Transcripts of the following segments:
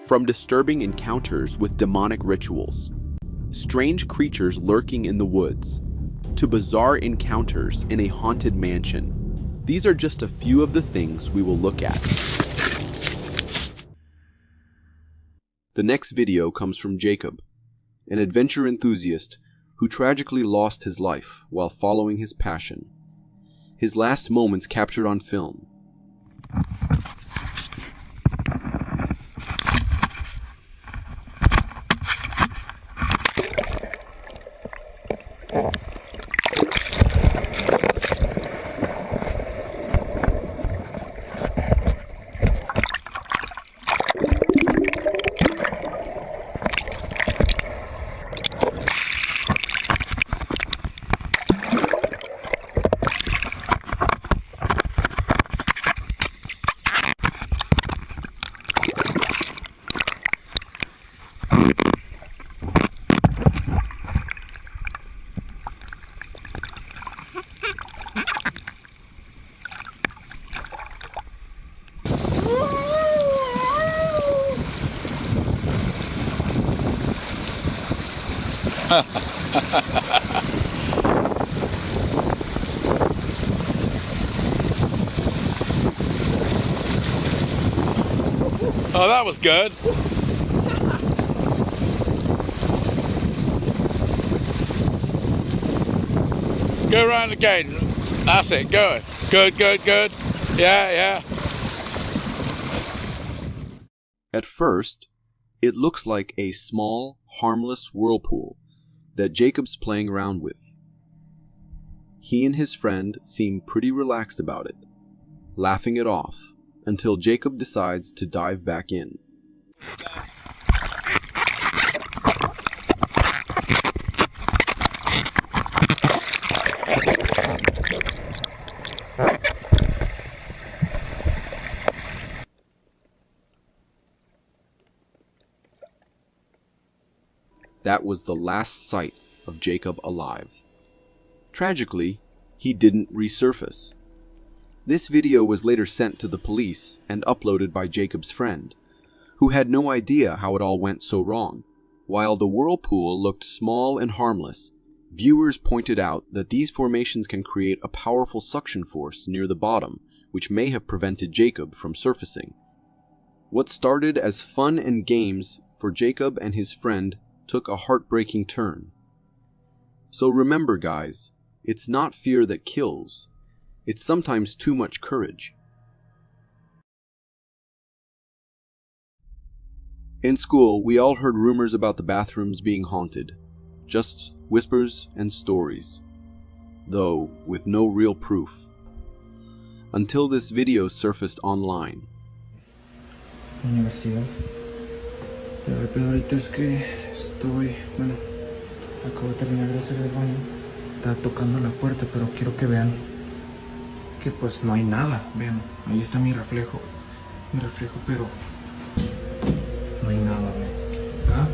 From disturbing encounters with demonic rituals, strange creatures lurking in the woods, to bizarre encounters in a haunted mansion, these are just a few of the things we will look at. The next video comes from Jacob, an adventure enthusiast who tragically lost his life while following his passion. His last moments captured on film. Oh, that was good. Go around again. That's it. Go. Good, good, good. Yeah, yeah. At first, it looks like a small, harmless whirlpool that Jacob's playing around with. He and his friend seem pretty relaxed about it, laughing it off until Jacob decides to dive back in. That was the last sight of Jacob alive. Tragically, he didn't resurface. This video was later sent to the police and uploaded by Jacob's friend, who had no idea how it all went so wrong. While the whirlpool looked small and harmless, viewers pointed out that these formations can create a powerful suction force near the bottom, which may have prevented Jacob from surfacing. What started as fun and games for Jacob and his friend took a heartbreaking turn. So remember, guys, it's not fear that kills. It's sometimes too much courage. In school, we all heard rumors about the bathrooms being haunted. Just whispers and stories, though with no real proof. Until this video surfaced online. Universidad. Pero ahorita es que acabo de terminar de hacer el baño. Estaba tocando la puerta, pero quiero que vean que pues no hay nada. Vean, ahí está mi reflejo, pero no hay nada, vean. Acá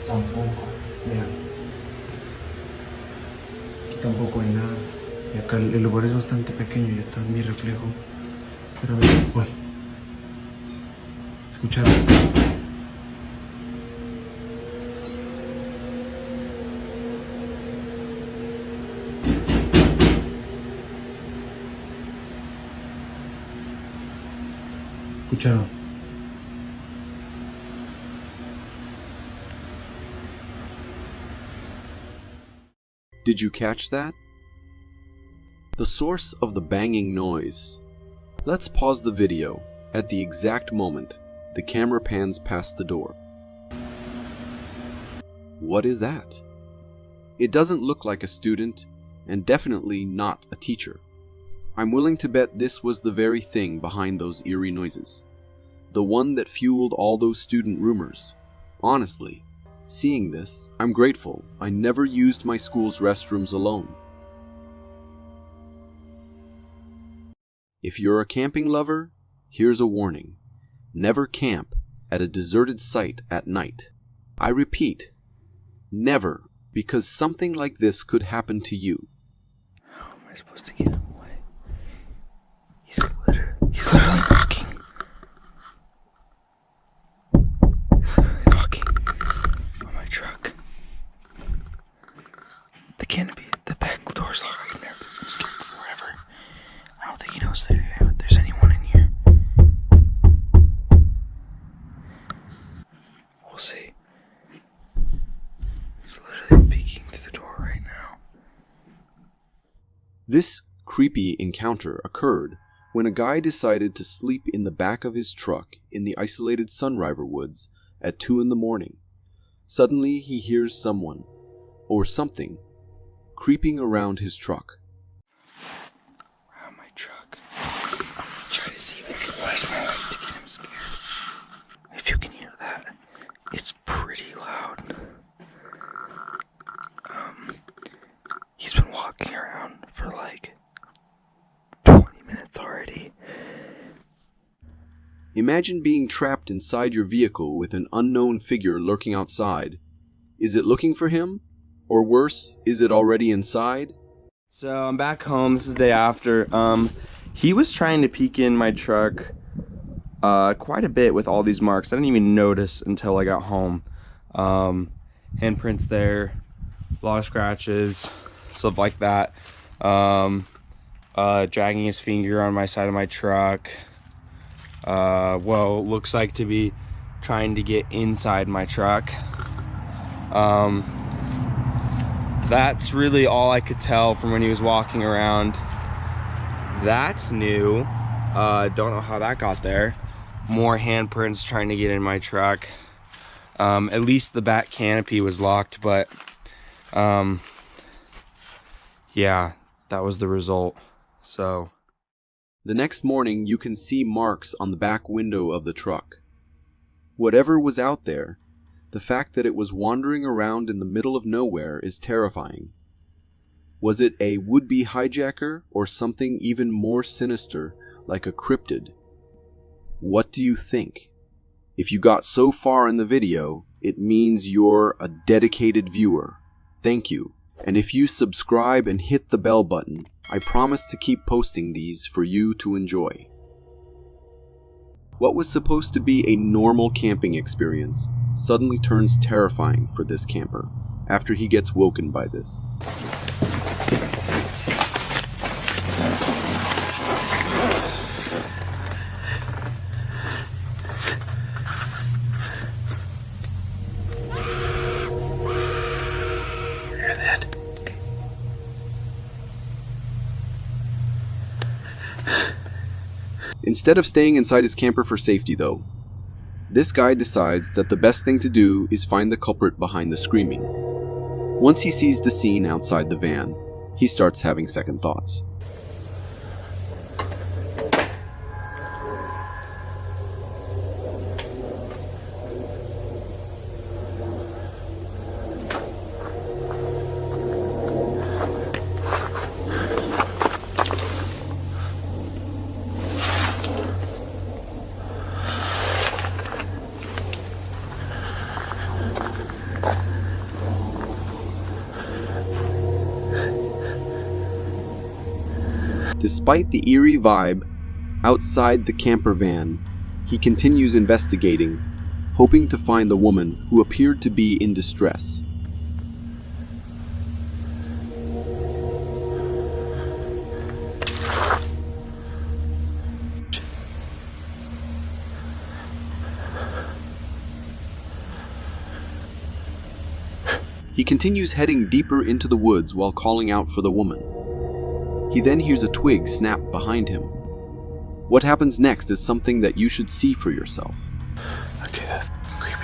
tampoco, vean. Aquí tampoco hay nada. Y acá el lugar es bastante pequeño y está mi reflejo. Pero vean, uy. ¿Escucharon? ¿Escucharon? Did you catch that? The source of the banging noise. Let's pause the video at the exact moment the camera pans past the door. What is that? It doesn't look like a student, and definitely not a teacher. I'm willing to bet this was the very thing behind those eerie noises. The one that fueled all those student rumors. Honestly, seeing this, I'm grateful I never used my school's restrooms alone. If you're a camping lover, here's a warning. Never camp at a deserted site at night. I repeat, never, because something like this could happen to you. How am I supposed to get him away? He's literally walking. We'll see. He's literally peeking through the door right now. This creepy encounter occurred when a guy decided to sleep in the back of his truck in the isolated Sunriver Woods at 2 in the morning. Suddenly he hears someone, or something, creeping around his truck. Around my truck. Try to see if I can flash my light to get him scared. If you can hear that, it's pretty loud. He's been walking around for like 20 minutes already. Imagine being trapped inside your vehicle with an unknown figure lurking outside. Is it looking for him? Or worse, is it already inside? So I'm back home. This is the day after. He was trying to peek in my truck quite a bit with all these marks. I didn't even notice until I got home. Handprints there, a lot of scratches, stuff like that. Dragging his finger on my side of my truck. Well, looks like to be trying to get inside my truck. That's really all I could tell from when he was walking around. That's new. Don't know how that got there. More handprints trying to get in my truck. At least the back canopy was locked, but yeah, that was the result. So the next morning you can see marks on the back window of the truck. Whatever was out there, the fact that it was wandering around in the middle of nowhere is terrifying. Was it a would-be hijacker or something even more sinister, like a cryptid? What do you think? If you got so far in the video, it means you're a dedicated viewer. Thank you. And if you subscribe and hit the bell button, I promise to keep posting these for you to enjoy. What was supposed to be a normal camping experience suddenly turns terrifying for this camper after he gets woken by this. Hear that? Instead of staying inside his camper for safety though, this guy decides that the best thing to do is find the culprit behind the screaming. Once he sees the scene outside the van, he starts having second thoughts. Despite the eerie vibe outside the camper van, he continues investigating, hoping to find the woman who appeared to be in distress. He continues heading deeper into the woods while calling out for the woman. He then hears a twig snap behind him. What happens next is something that you should see for yourself. Okay, that's creepy.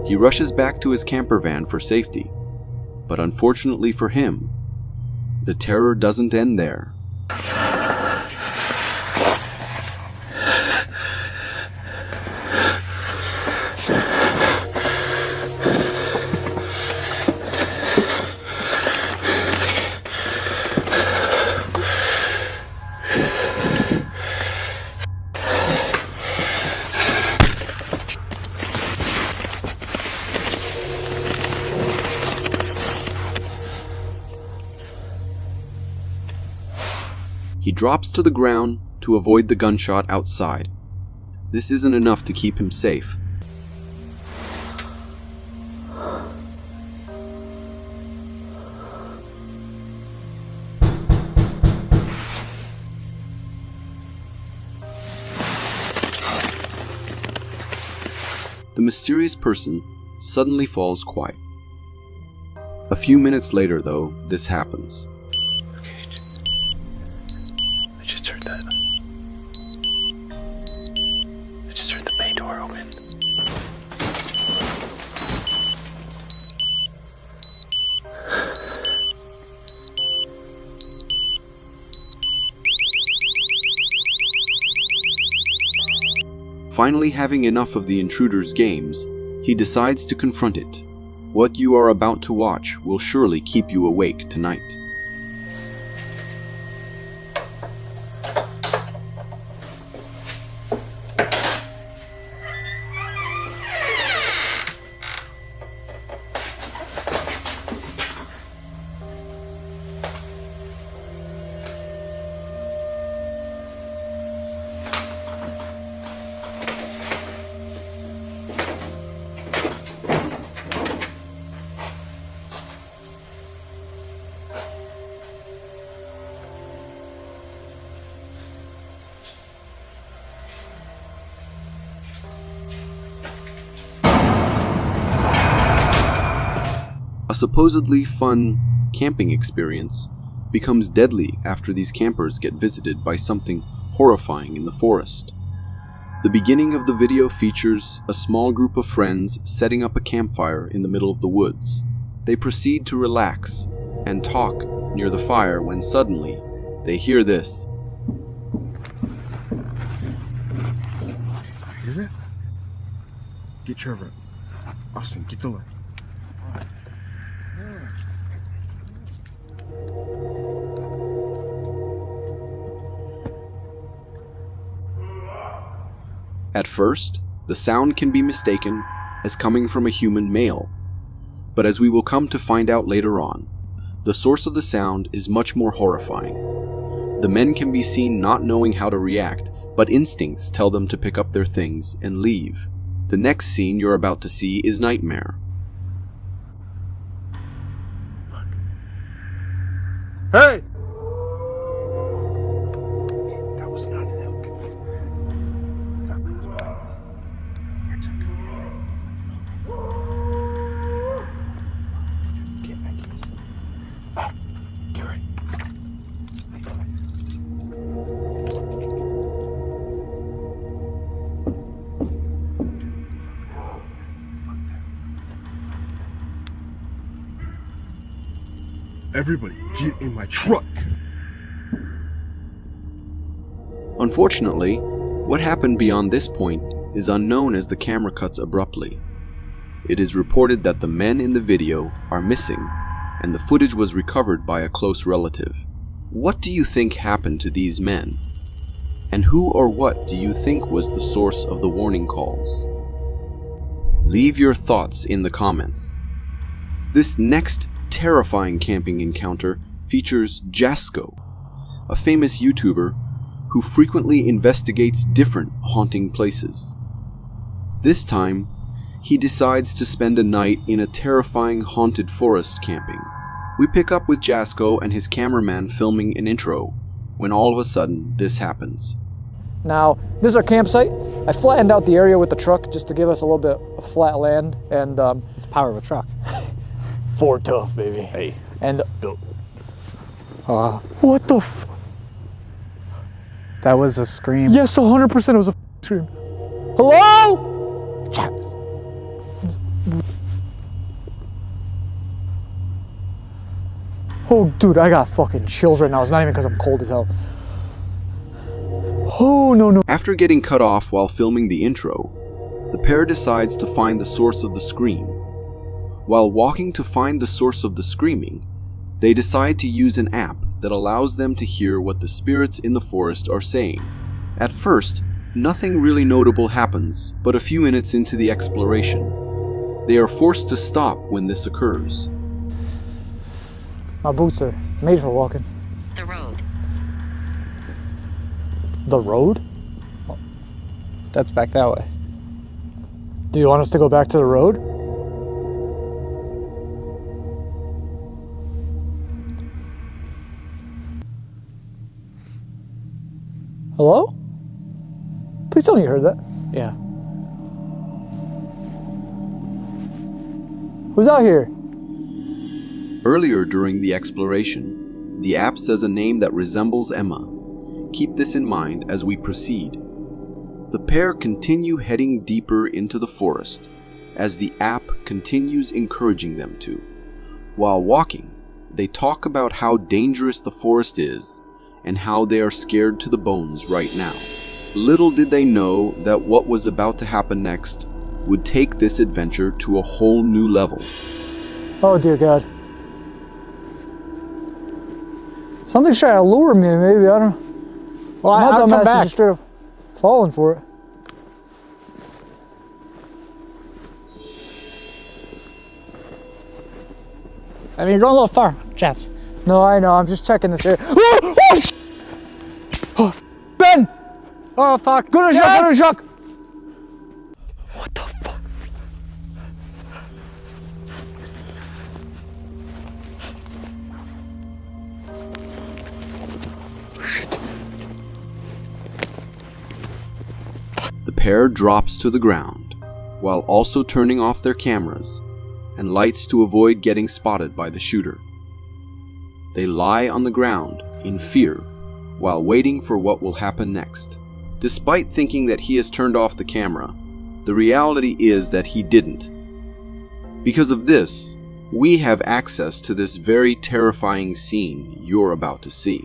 He rushes back to his camper van for safety, but unfortunately for him, the terror doesn't end there. He drops to the ground to avoid the gunshot outside. This isn't enough to keep him safe. The mysterious person suddenly falls quiet. A few minutes later, though, this happens. Okay. I just heard that. I just heard the bay door open. Finally having enough of the intruder's games, he decides to confront it. What you are about to watch will surely keep you awake tonight. A supposedly fun camping experience becomes deadly after these campers get visited by something horrifying in the forest. The beginning of the video features a small group of friends setting up a campfire in the middle of the woods. They proceed to relax and talk near the fire when suddenly they hear this. Hear that? Get Trevor. Austin, get the light. At first, the sound can be mistaken as coming from a human male, but as we will come to find out later on, the source of the sound is much more horrifying. The men can be seen not knowing how to react, but instincts tell them to pick up their things and leave. The next scene you're about to see is nightmare. Hey! That was not an elk. Get my keys. Ah, get ready. Everybody, get in my truck! Unfortunately, what happened beyond this point is unknown as the camera cuts abruptly. It is reported that the men in the video are missing, and the footage was recovered by a close relative. What do you think happened to these men? And who or what do you think was the source of the warning calls? Leave your thoughts in the comments. This next terrifying camping encounter features Jasko, a famous YouTuber who frequently investigates different haunting places. This time, he decides to spend a night in a terrifying haunted forest camping. We pick up with Jasko and his cameraman filming an intro, when all of a sudden this happens. Now, this is our campsite. I flattened out the area with the truck just to give us a little bit of flat land, and It's the power of a truck. Ford tough, baby. Hey, And built. what the That was a scream. Yes, 100% it was a scream. Hello? Oh, dude, I got fucking chills right now. It's not even because I'm cold as hell. Oh, no. After getting cut off while filming the intro, the pair decides to find the source of the scream. While walking to find the source of the screaming, they decide to use an app that allows them to hear what the spirits in the forest are saying. At first, nothing really notable happens, but a few minutes into the exploration, they are forced to stop when this occurs. My boots are made for walking. The road. The road? That's back that way. Do you want us to go back to the road? Hello? Please tell me you heard that. Yeah. Who's out here? Earlier during the exploration, the app says a name that resembles Emma. Keep this in mind as we proceed. The pair continue heading deeper into the forest as the app continues encouraging them to. While walking, they talk about how dangerous the forest is and how they are scared to the bones right now. Little did they know that what was about to happen next would take this adventure to a whole new level. Oh dear God. Something's trying to lure me, maybe, I don't know. Well, My I'll dumbass come is back. just straight up falling for it. I mean, you're going a little far, Jess. No, I know, I'm just checking this area. Oh, Ben! Oh, fuck. Go to shock, go to shock! What the fuck? The pair drops to the ground, while also turning off their cameras and lights to avoid getting spotted by the shooter. They lie on the ground in fear while waiting for what will happen next. Despite thinking that he has turned off the camera, the reality is that he didn't. Because of this, we have access to this very terrifying scene you're about to see.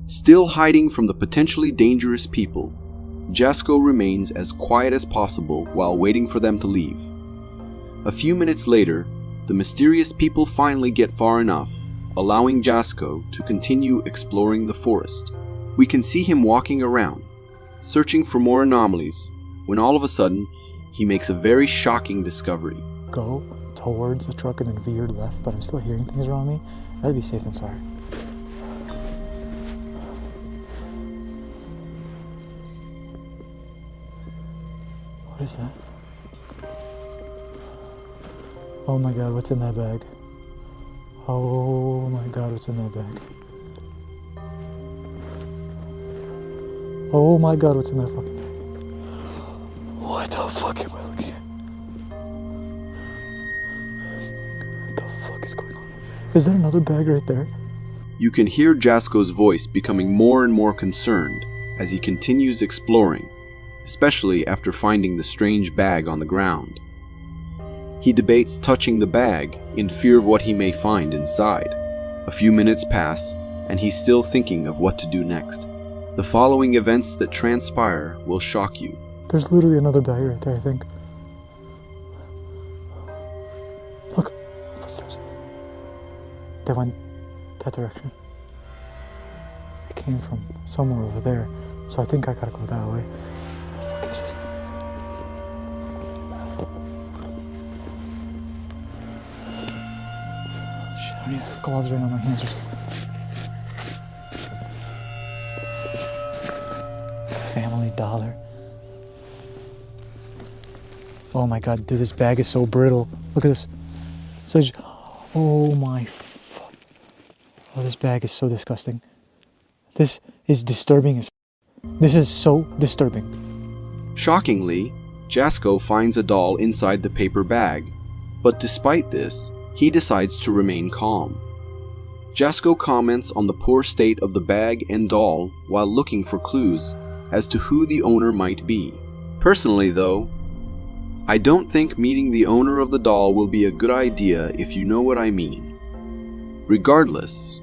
Still hiding from the potentially dangerous people, Jasko remains as quiet as possible while waiting for them to leave. A few minutes later, the mysterious people finally get far enough, allowing Jasko to continue exploring the forest. We can see him walking around, searching for more anomalies, when all of a sudden, he makes a very shocking discovery. Go towards the truck and then veer left, but I'm still hearing things around me. I'd rather be safe than sorry. What is that? Oh my God, what's in that bag? Oh my God, what's in that bag? Oh my God, what's in that fucking bag? What the fuck am I looking at? What the fuck is going on? Is that another bag right there? You can hear Jasko's voice becoming more and more concerned as he continues exploring, especially after finding the strange bag on the ground. He debates touching the bag in fear of what he may find inside. A few minutes pass, and he's still thinking of what to do next. The following events that transpire will shock you. There's literally another bag right there, I think. Look, footsteps. They went that direction. They came from somewhere over there, so I think I gotta go that way. This is... Shit, I need gloves right on my hands or something. Family Dollar. Oh my God, dude, this bag is so brittle. Look at this. So, oh my fuck. Oh, this bag is so disgusting. This is disturbing as This is so disturbing. Shockingly, Jasko finds a doll inside the paper bag, but despite this, he decides to remain calm. Jasko comments on the poor state of the bag and doll while looking for clues as to who the owner might be. Personally though, I don't think meeting the owner of the doll will be a good idea if you know what I mean. Regardless,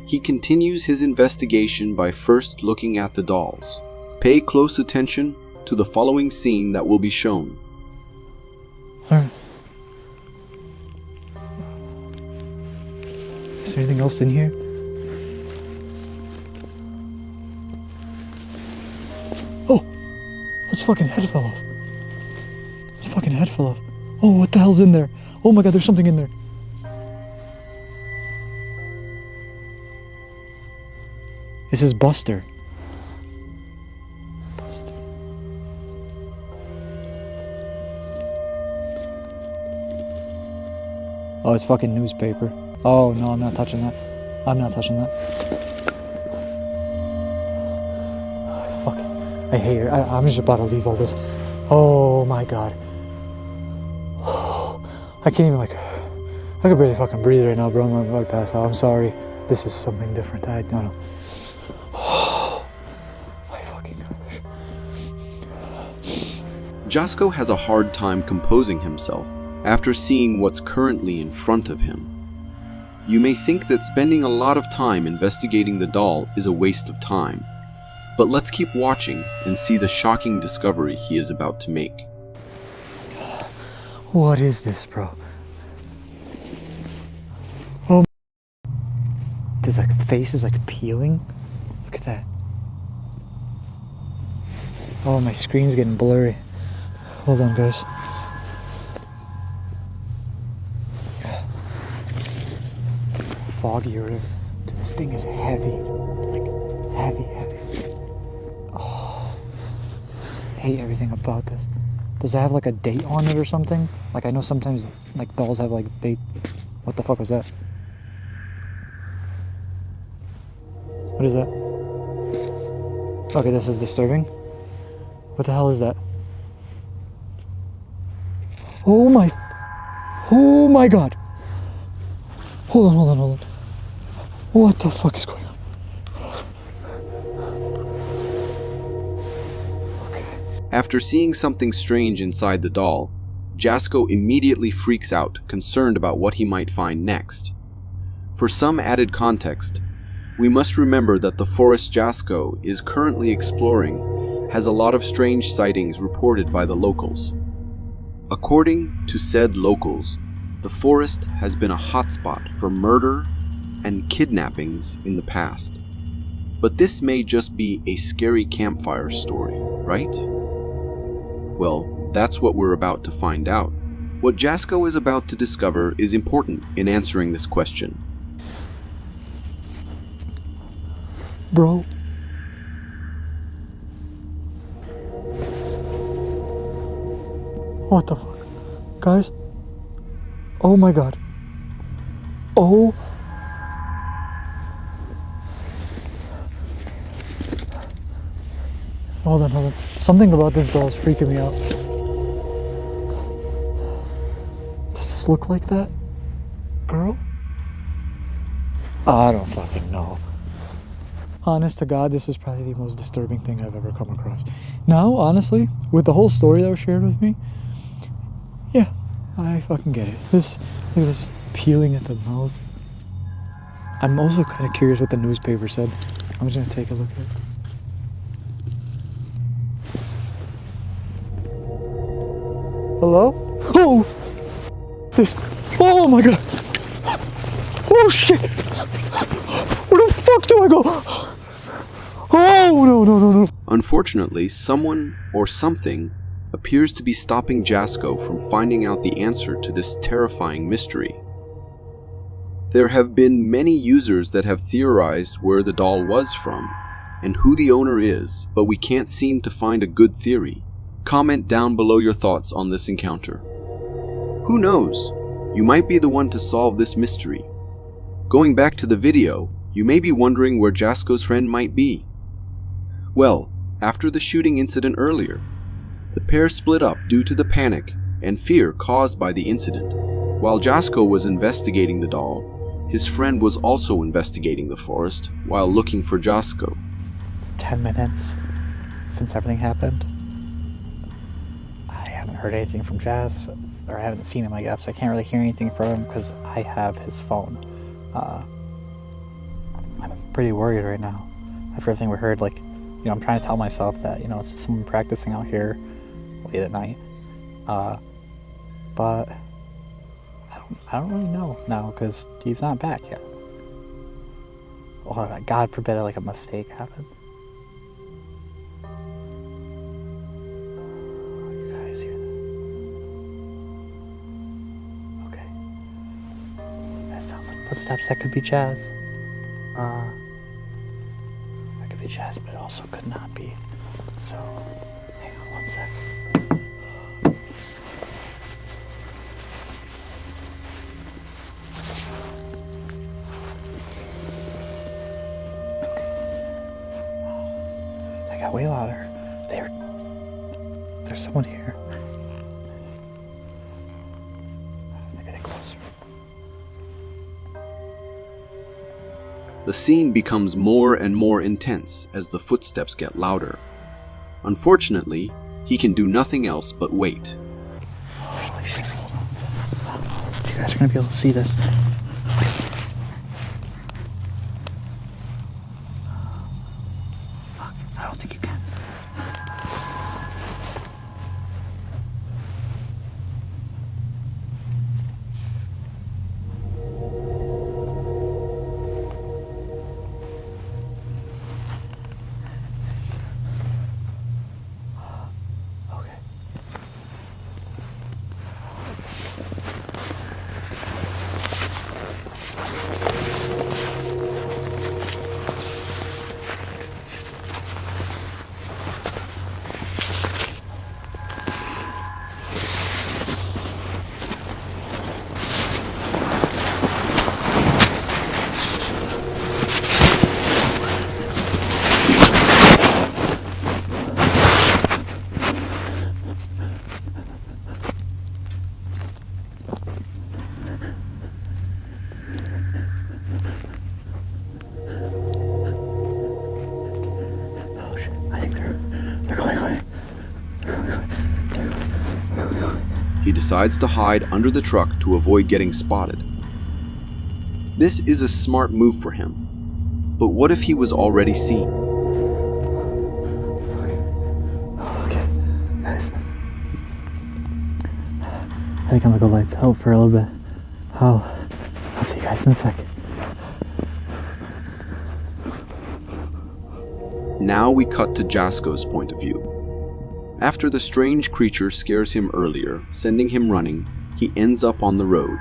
he continues his investigation by first looking at the dolls. Pay close attention to the following scene that will be shown. Alright. Is there anything else in here? Oh! His fucking head fell off. His fucking head fell off. Oh, what the hell's in there? Oh my god, there's something in there. This is Buster. Buster. Oh, it's fucking newspaper. Oh no, I'm not touching that. I'm not touching that. Oh, fuck. I hate her. I'm just about to leave all this. Oh my god. I can't even I could barely fucking breathe right now, bro. I'm about to pass out. I'm sorry. This is something different. I don't know. My fucking gosh. Jasko has a hard time composing himself after seeing what's currently in front of him. You may think that spending a lot of time investigating the doll is a waste of time, but let's keep watching and see the shocking discovery he is about to make. What is this, bro? Oh, there's face is peeling. Look at that. Oh, my screen's getting blurry. Hold on, guys. Foggy or whatever. Dude, this thing is heavy. Heavy. Oh, I hate everything about this. Does it have a date on it or something? I know sometimes dolls have date. What the fuck was that? What is that? Okay, this is disturbing. What the hell is that? Oh my god. Hold on. What the fuck is going on? After seeing something strange inside the doll, Jasko immediately freaks out, concerned about what he might find next. For some added context, we must remember that the forest Jasko is currently exploring has a lot of strange sightings reported by the locals. According to said locals, the forest has been a hotspot for murder and kidnappings in the past. But this may just be a scary campfire story, right? Well, that's what we're about to find out. What Jasko is about to discover is important in answering this question. Bro. What the fuck? Guys? Oh my god. Oh. Hold on. Something about this doll is freaking me out. Does this look like that? Girl? I don't fucking know. Honest to God, this is probably the most disturbing thing I've ever come across. Now, honestly, with the whole story that was shared with me, yeah, I fucking get it. Look at this peeling at the mouth. I'm also kind of curious what the newspaper said. I'm just gonna take a look at it. Hello? Oh! Oh my god! Oh shit! Where the fuck do I go? Oh no. Unfortunately, someone or something appears to be stopping Jasko from finding out the answer to this terrifying mystery. There have been many users that have theorized where the doll was from and who the owner is, but we can't seem to find a good theory. Comment down below your thoughts on this encounter. Who knows? You might be the one to solve this mystery. Going back to the video, you may be wondering where Jasko's friend might be. Well, after the shooting incident earlier, the pair split up due to the panic and fear caused by the incident. While Jasko was investigating the doll, his friend was also investigating the forest while looking for Jasko. 10 minutes since everything happened. I haven't heard anything from Jazz, or I haven't seen him, I guess. I can't really hear anything from him because I have his phone. I'm pretty worried right now after everything we heard. Like, you know, I'm trying to tell myself that, you know, it's someone practicing out here late at night. But I don't really know now because he's not back yet. Oh, God forbid like a mistake happened. You guys hear that? Okay. That sounds like footsteps. That could be Jazz. That could be Jazz, but it also could not be. So, hang on one sec. Got way louder. There's someone here. They're getting closer. The scene becomes more and more intense as the footsteps get louder. Unfortunately, he can do nothing else but wait. Holy shit, hold on. You guys are gonna be able to see this. Fuck, I don't think you can. Okay. Oh shit, I think they're going away. He decides to hide under the truck to avoid getting spotted. This is a smart move for him. But what if he was already seen? Okay, guys. I think I'm gonna go lights out for a little bit. I'll see you guys in a sec. Now we cut to Jasko's point of view. After the strange creature scares him earlier, sending him running, he ends up on the road.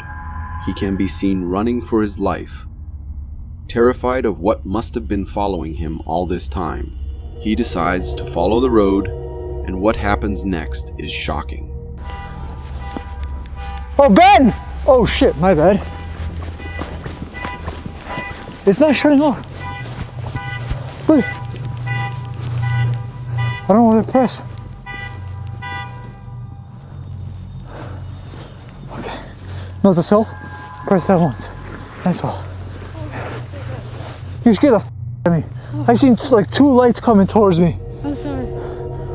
He can be seen running for his life. Terrified of what must have been following him all this time, he decides to follow the road, and what happens next is shocking. Oh, Ben! Oh shit, my bad. It's not shutting off. Look. I don't know what to press. Okay. Note the cell? Press that once. That's all. You scared the f out of me. I seen like 2 lights coming towards me. I'm sorry.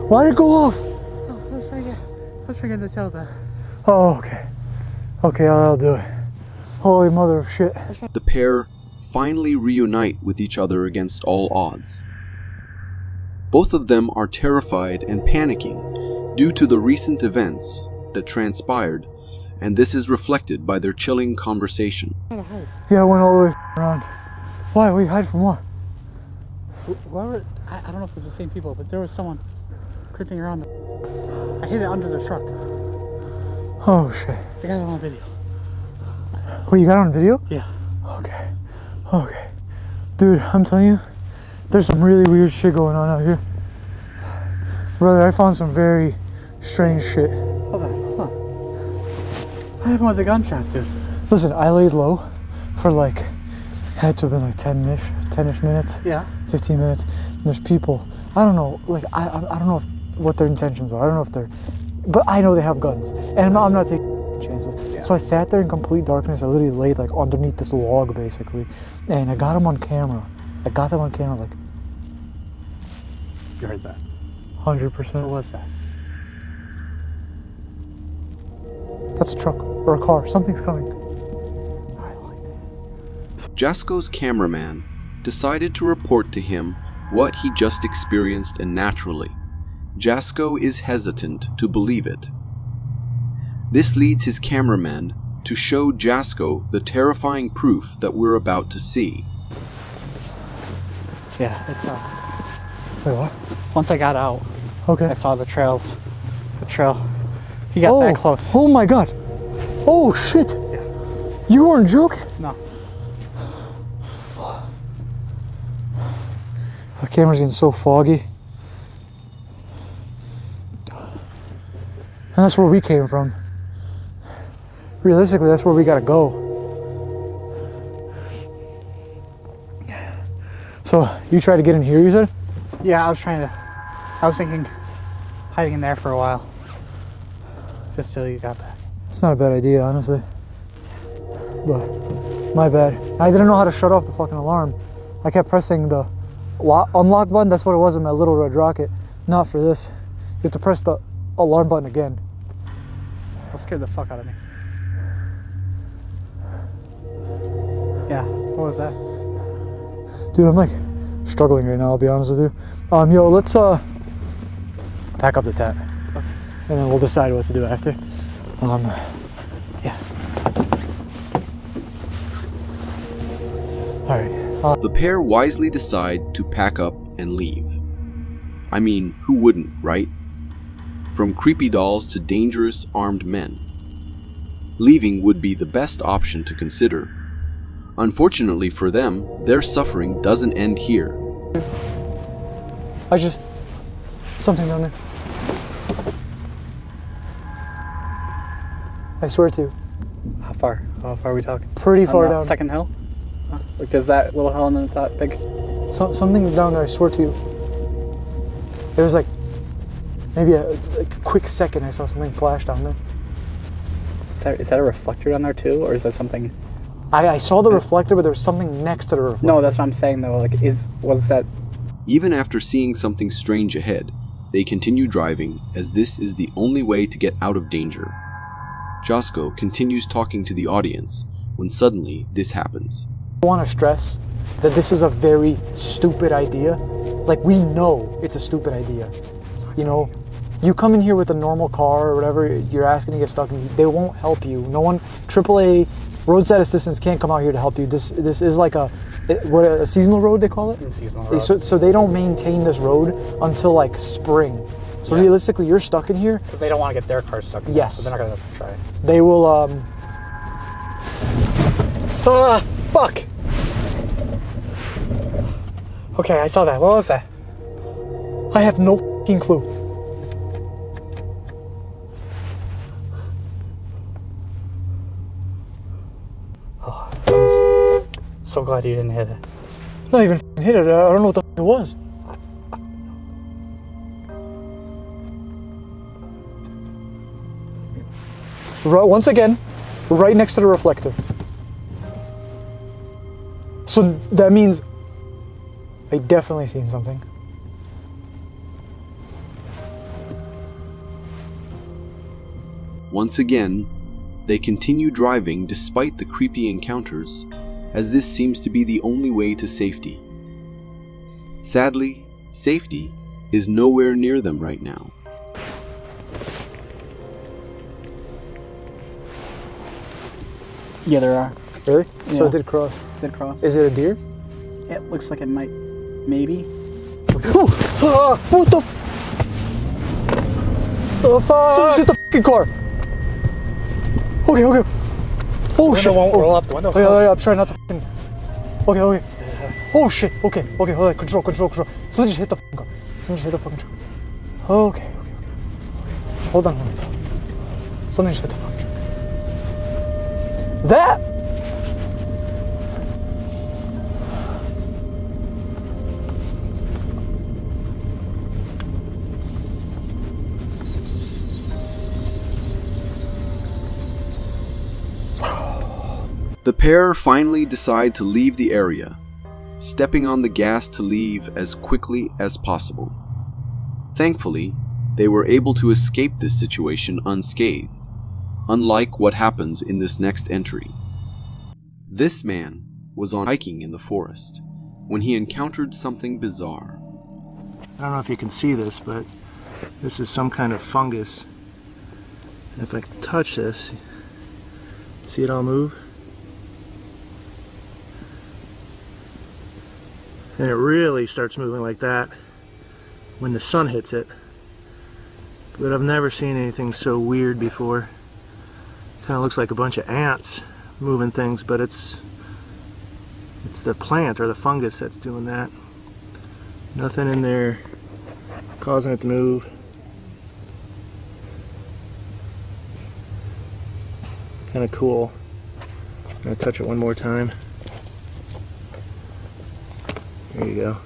Why did it go off? Oh, let's forget the cell back. Oh, okay. Okay, I'll do it. Holy mother of shit. The pair finally reunite with each other against all odds. Both of them are terrified and panicking due to the recent events that transpired, and this is reflected by their chilling conversation. Yeah, I went all the way around. Why? We hide from what? Whoever, I don't know if it's the same people, but there was someone creeping around. I hid it under the truck. Oh shit. I got it on video. Oh, you got it on video? Yeah. Okay. Okay. Dude, I'm telling you, there's some really weird shit going on out here. Brother, I found some very strange shit. Hold on. I have one with the gunshots, dude. Listen, I laid low for like, had to have been like 10-ish minutes. Yeah. 15 minutes. And there's people, I don't know, like, I don't know what their intentions are. I don't know if they're, but I know they have guns. And I'm not taking chances. Yeah. So I sat there in complete darkness. I literally laid like underneath this log basically. And I got them on camera. I got them on camera like. You heard that? 100%. What was that? That's a truck or a car. Something's coming. Jasko's cameraman decided to report to him what he just experienced, and naturally, Jasko is hesitant to believe it. This leads his cameraman to show Jasko the terrifying proof that we're about to see. Yeah, Wait, what? once I got out, Okay. I saw the trail. He got that close. Oh my god. Oh shit. You weren't joking? No. The camera's getting so foggy. And that's where we came from. Realistically, that's where we gotta go. So, you tried to get in here, you said? Yeah, I was thinking hiding in there for a while. Just till you got back. It's not a bad idea, honestly. But, my bad. I didn't know how to shut off the fucking alarm. I kept pressing the unlock button. That's what it was in my little red rocket. Not for this. You have to press the alarm button again. That scared the fuck out of me. Yeah, what was that? Dude, I'm like struggling right now, I'll be honest with you. Yo, let's pack up the tent. And then we'll decide what to do after. Yeah. Alright. The pair wisely decide to pack up and leave. I mean, who wouldn't, right? From creepy dolls to dangerous armed men. Leaving would be the best option to consider. Unfortunately for them, their suffering doesn't end here. Something down there. I swear to you. How far? How far are we talking? Pretty far On the down. second hill? Huh? Like, there's that little hill and then that big? Something down there, I swear to you. It was like, maybe a quick second I saw something flash down there. Is that a reflector down there too? Or is that something? I saw the reflector, but there was something next to the reflector. No, that's what I'm saying though. Like, was that? Even after seeing something strange ahead, they continue driving as this is the only way to get out of danger. Jasko continues talking to the audience when suddenly this happens. I want to stress that this is a very stupid idea. Like, we know it's a stupid idea. You know, you come in here with a normal car or whatever, you're asking to get stuck, and they won't help you. No one, AAA roadside assistance can't come out here to help you. This is like a seasonal road, they call it? Seasonal road. So they don't maintain this road until like spring. So realistically, you're stuck in here. Because they don't want to get their car stuck. Yes. So they're not going to try. They will, Fuck! Okay, I saw that. What was that? I have no fucking clue. Oh, I'm so glad you didn't hit it. Not even hit it. I don't know what the fuck it was. Once again, right next to the reflector. So that means I definitely seen something. Once again, they continue driving despite the creepy encounters, as this seems to be the only way to safety. Sadly, safety is nowhere near them right now. Yeah, there are. Really? Yeah. So it did cross. Did cross. Is it a deer? It looks like it might, maybe. What the f? The fuck? Someone hit the fucking car. Okay. Oh shit. Won't roll up the window. Yeah, I'm trying not to fucking. Okay. Oh shit. Okay. Hold on. Control. Someone just hit the fucking car. Someone just hit the fucking truck. Okay. Hold on. Something just hit the fucking truck. That. The pair finally decide to leave the area, stepping on the gas to leave as quickly as possible. Thankfully, they were able to escape this situation unscathed, unlike what happens in this next entry. This man was on hiking in the forest when he encountered something bizarre. I don't know if you can see this, but this is some kind of fungus. And if I touch this, see it all move? And it really starts moving like that when the sun hits it. But I've never seen anything so weird before. Kind of looks like a bunch of ants moving things, but it's the plant or the fungus that's doing that. Nothing in there causing it to move. Kind of cool. I'm gonna touch it one more time. There you go.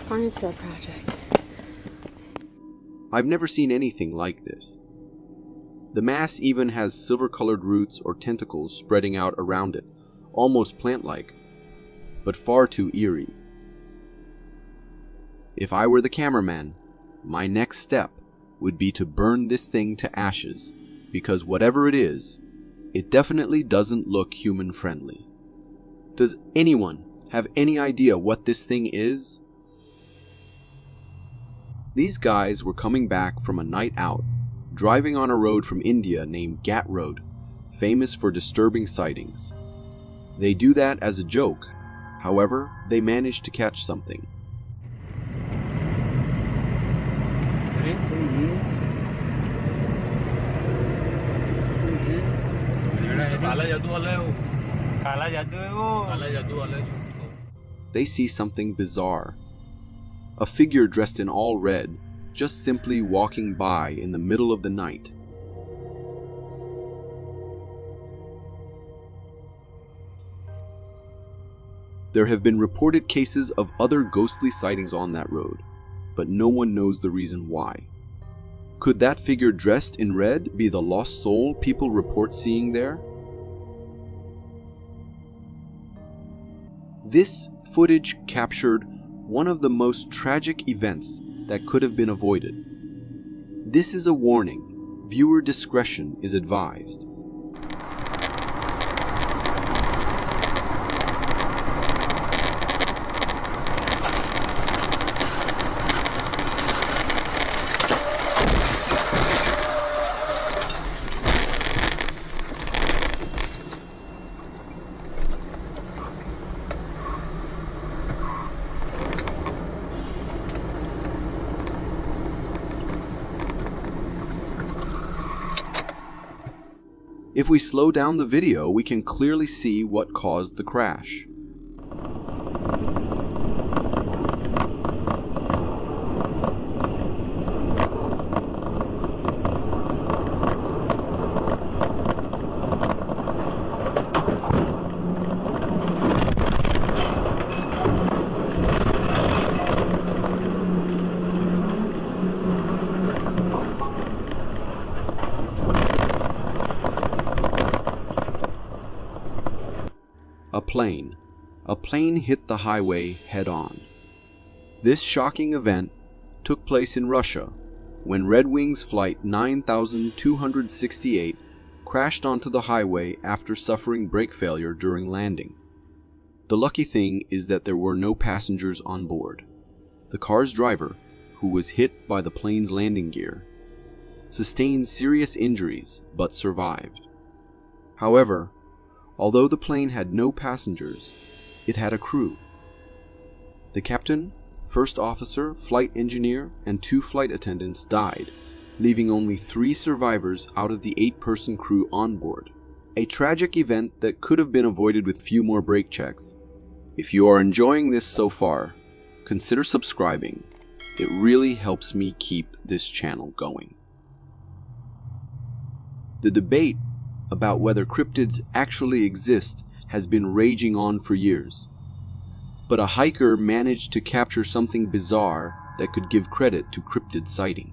Science fair project. I've never seen anything like this. The mass even has silver-colored roots or tentacles spreading out around it, almost plant-like, but far too eerie. If I were the cameraman, my next step would be to burn this thing to ashes, because whatever it is, it definitely doesn't look human-friendly. Does anyone have any idea what this thing is? These guys were coming back from a night out, driving on a road from India named Ghat Road, famous for disturbing sightings. They do that as a joke, however, they managed to catch something. They see something bizarre. A figure dressed in all red, just simply walking by in the middle of the night. There have been reported cases of other ghostly sightings on that road, but no one knows the reason why. Could that figure dressed in red be the lost soul people report seeing there? This footage captured one of the most tragic events that could have been avoided. This is a warning. Viewer discretion is advised. If we slow down the video, we can clearly see what caused the crash. A plane hit the highway head-on. This shocking event took place in Russia when Red Wings Flight 9268 crashed onto the highway after suffering brake failure during landing. The lucky thing is that there were no passengers on board. The car's driver, who was hit by the plane's landing gear, sustained serious injuries but survived. However, although the plane had no passengers, it had a crew. The captain, first officer, flight engineer, and 2 flight attendants died, leaving only 3 survivors out of the 8-person crew on board. A tragic event that could have been avoided with few more brake checks. If you are enjoying this so far, consider subscribing. It really helps me keep this channel going. The debate about whether cryptids actually exist has been raging on for years. But a hiker managed to capture something bizarre that could give credit to cryptid sighting.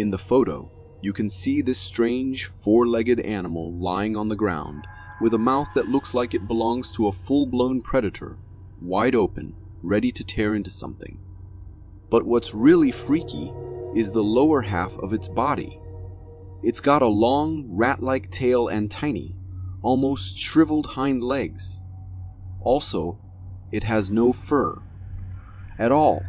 In the photo, you can see this strange four-legged animal lying on the ground with a mouth that looks like it belongs to a full-blown predator, wide open, ready to tear into something. But what's really freaky is the lower half of its body. It's got a long, rat-like tail and tiny, almost shriveled hind legs. Also, it has no fur at all.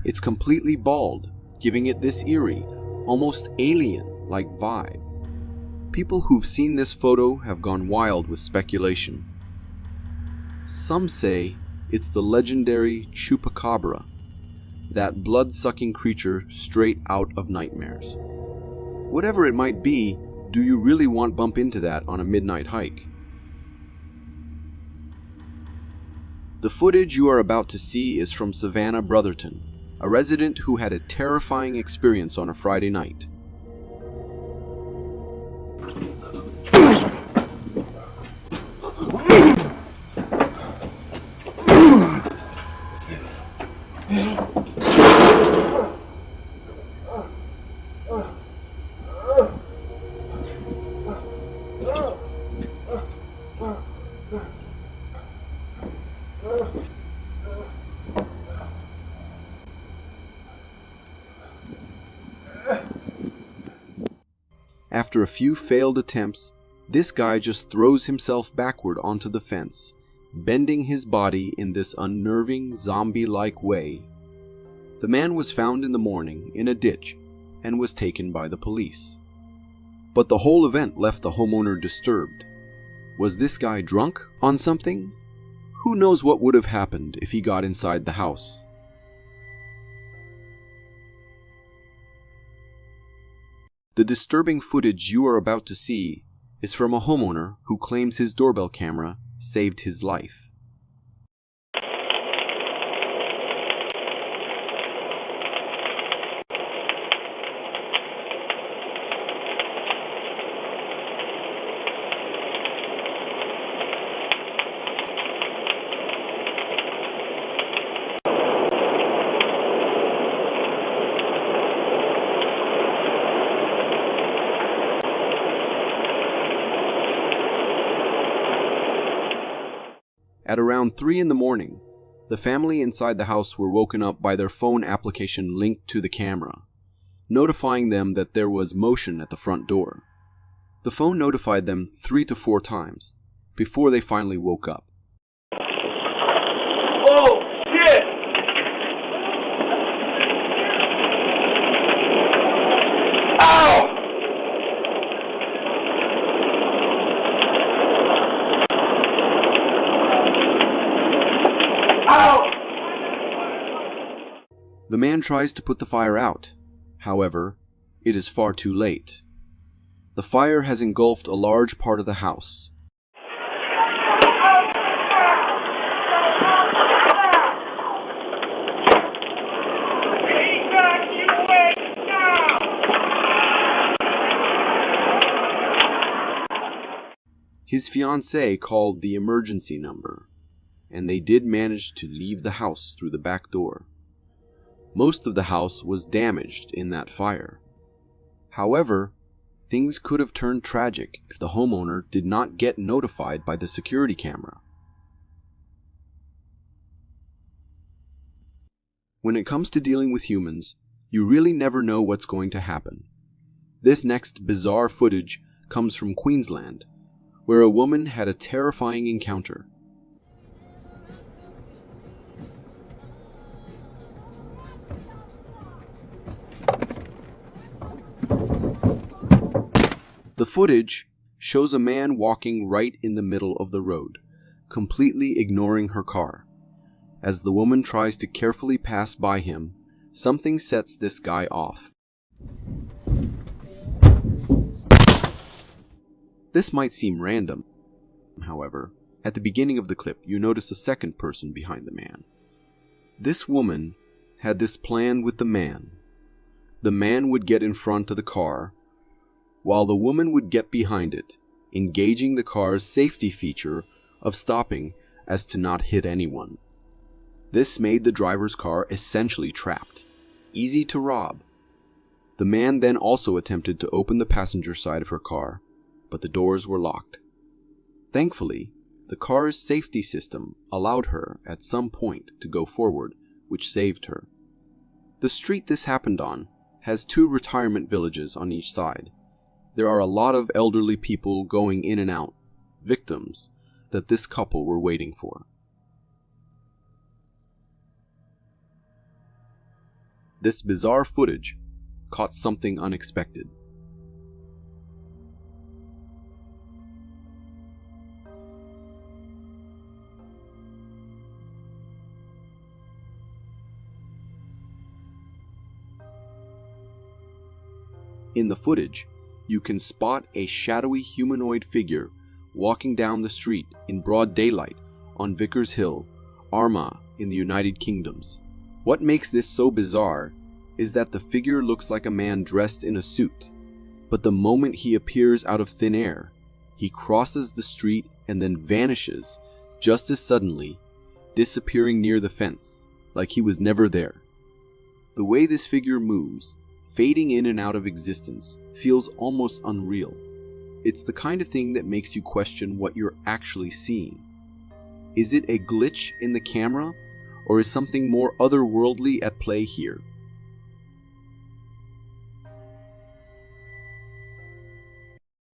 It's completely bald, giving it this eerie, almost alien-like vibe. People who've seen this photo have gone wild with speculation. Some say it's the legendary chupacabra, that blood-sucking creature straight out of nightmares. Whatever it might be, do you really want to bump into that on a midnight hike? The footage you are about to see is from Savannah Brotherton, a resident who had a terrifying experience on a Friday night. After a few failed attempts, this guy just throws himself backward onto the fence, bending his body in this unnerving, zombie-like way. The man was found in the morning in a ditch and was taken by the police. But the whole event left the homeowner disturbed. Was this guy drunk on something? Who knows what would have happened if he got inside the house? The disturbing footage you are about to see is from a homeowner who claims his doorbell camera saved his life. At around 3 in the morning, the family inside the house were woken up by their phone application linked to the camera, notifying them that there was motion at the front door. The phone notified them 3 to 4 times before they finally woke up. Oh, shit! Ow! The man tries to put the fire out. However, it is far too late. The fire has engulfed a large part of the house. His fiancée called the emergency number, and they did manage to leave the house through the back door. Most of the house was damaged in that fire. However, things could have turned tragic if the homeowner did not get notified by the security camera. When it comes to dealing with humans, you really never know what's going to happen. This next bizarre footage comes from Queensland, where a woman had a terrifying encounter. The footage shows a man walking right in the middle of the road, completely ignoring her car. As the woman tries to carefully pass by him, something sets this guy off. This might seem random. However, at the beginning of the clip, you notice a second person behind the man. This woman had this plan with the man. The man would get in front of the car, while the woman would get behind it, engaging the car's safety feature of stopping as to not hit anyone. This made the driver's car essentially trapped, easy to rob. The man then also attempted to open the passenger side of her car, but the doors were locked. Thankfully, the car's safety system allowed her at some point to go forward, which saved her. The street this happened on has 2 retirement villages on each side. There are a lot of elderly people going in and out, victims that this couple were waiting for. This bizarre footage caught something unexpected. In the footage, you can spot a shadowy humanoid figure walking down the street in broad daylight on Vickers Hill, Armagh in the United Kingdoms. What makes this so bizarre is that the figure looks like a man dressed in a suit, but the moment he appears out of thin air, he crosses the street and then vanishes just as suddenly, disappearing near the fence, like he was never there. The way this figure moves, fading in and out of existence, feels almost unreal. It's the kind of thing that makes you question what you're actually seeing. Is it a glitch in the camera, or is something more otherworldly at play here?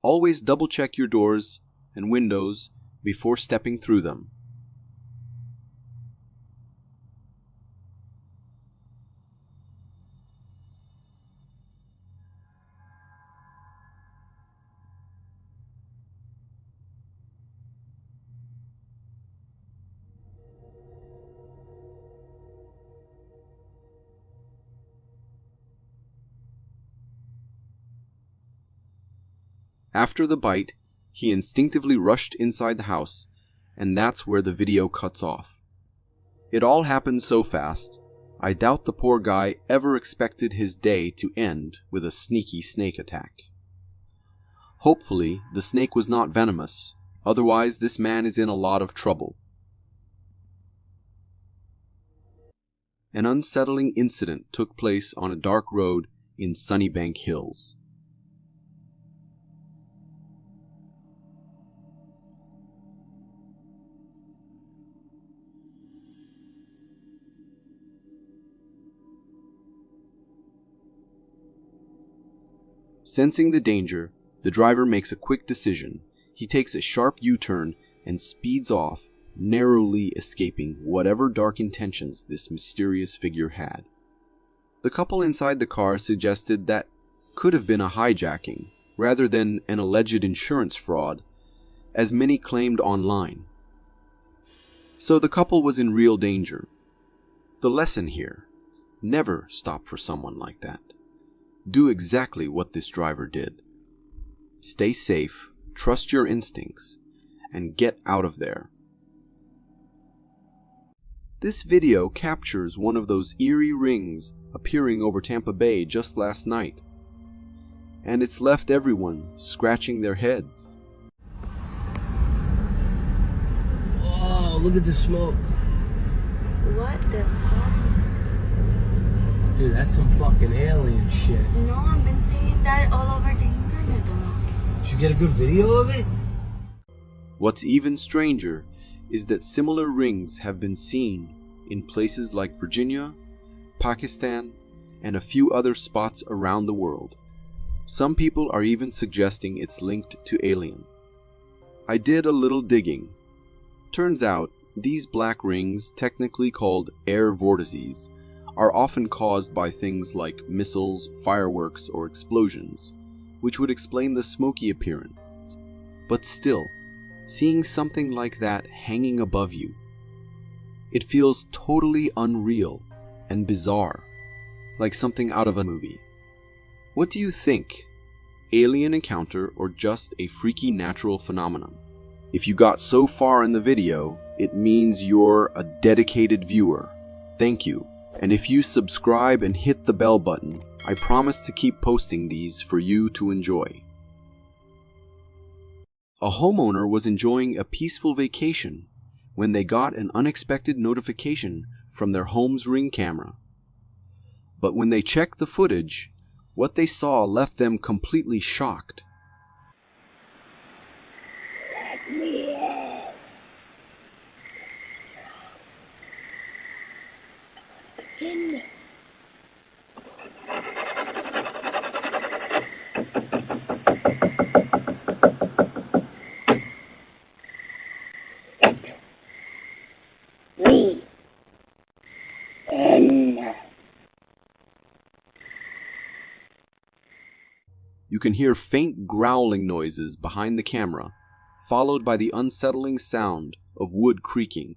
Always double-check your doors and windows before stepping through them. After the bite, he instinctively rushed inside the house, and that's where the video cuts off. It all happened so fast, I doubt the poor guy ever expected his day to end with a sneaky snake attack. Hopefully, the snake was not venomous, otherwise this man is in a lot of trouble. An unsettling incident took place on a dark road in Sunnybank Hills. Sensing the danger, the driver makes a quick decision. He takes a sharp U-turn and speeds off, narrowly escaping whatever dark intentions this mysterious figure had. The couple inside the car suggested that could have been a hijacking, rather than an alleged insurance fraud, as many claimed online. So the couple was in real danger. The lesson here: never stop for someone like that. Do exactly what this driver did. Stay safe, trust your instincts, and get out of there. This video captures one of those eerie rings appearing over Tampa Bay just last night, and it's left everyone scratching their heads. Oh, look at the smoke. What the fuck? Dude, that's some fucking alien shit. No, I've been seeing that all over the internet. Did you get a good video of it? What's even stranger is that similar rings have been seen in places like Virginia, Pakistan, and a few other spots around the world. Some people are even suggesting it's linked to aliens. I did a little digging. Turns out, these black rings, technically called air vortices, are often caused by things like missiles, fireworks, or explosions, which would explain the smoky appearance. But still, seeing something like that hanging above you, it feels totally unreal and bizarre, like something out of a movie. What do you think? Alien encounter or just a freaky natural phenomenon? If you got so far in the video, it means you're a dedicated viewer. Thank you. And if you subscribe and hit the bell button, I promise to keep posting these for you to enjoy. A homeowner was enjoying a peaceful vacation when they got an unexpected notification from their home's Ring camera. But when they checked the footage, What they saw left them completely shocked. You can hear faint growling noises behind the camera, followed by the unsettling sound of wood creaking.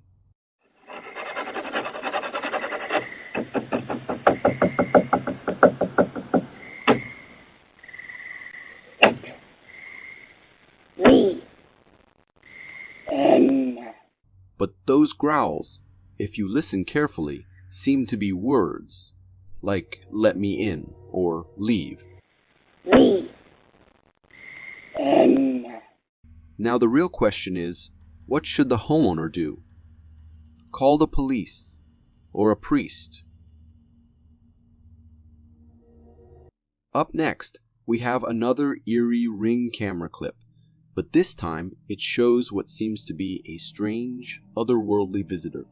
But those growls, if you listen carefully, seem to be words, like "let me in" or "leave." Now the real question is, what should the homeowner do? Call the police or a priest? Up next, we have another eerie Ring camera clip, but this time it shows what seems to be a strange, otherworldly visitor.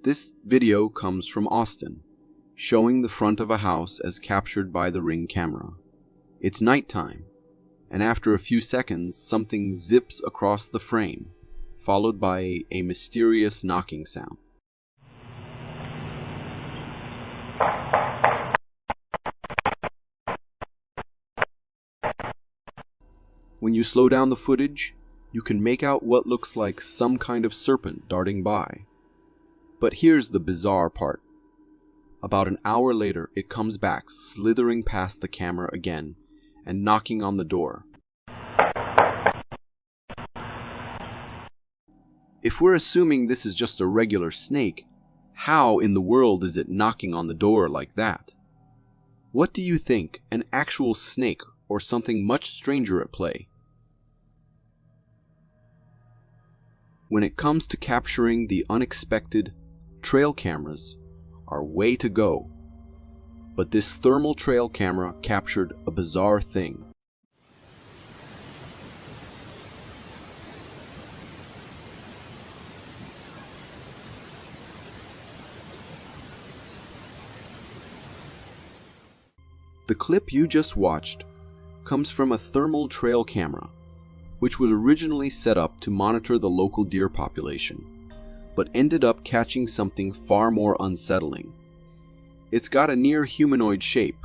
This video comes from Austin, showing the front of a house as captured by the Ring camera. It's nighttime, and after a few seconds, something zips across the frame, followed by a mysterious knocking sound. When you slow down the footage, you can make out what looks like some kind of serpent darting by. But here's the bizarre part. About an hour later, it comes back, slithering past the camera again, and knocking on the door. If we're assuming this is just a regular snake, how in the world is it knocking on the door like that? What do you think, an actual snake or something much stranger at play? When it comes to capturing the unexpected, trail cameras are way to go. But this thermal trail camera captured a bizarre thing. The clip you just watched comes from a thermal trail camera, which was originally set up to monitor the local deer population, but ended up catching something far more unsettling. It's got a near humanoid shape,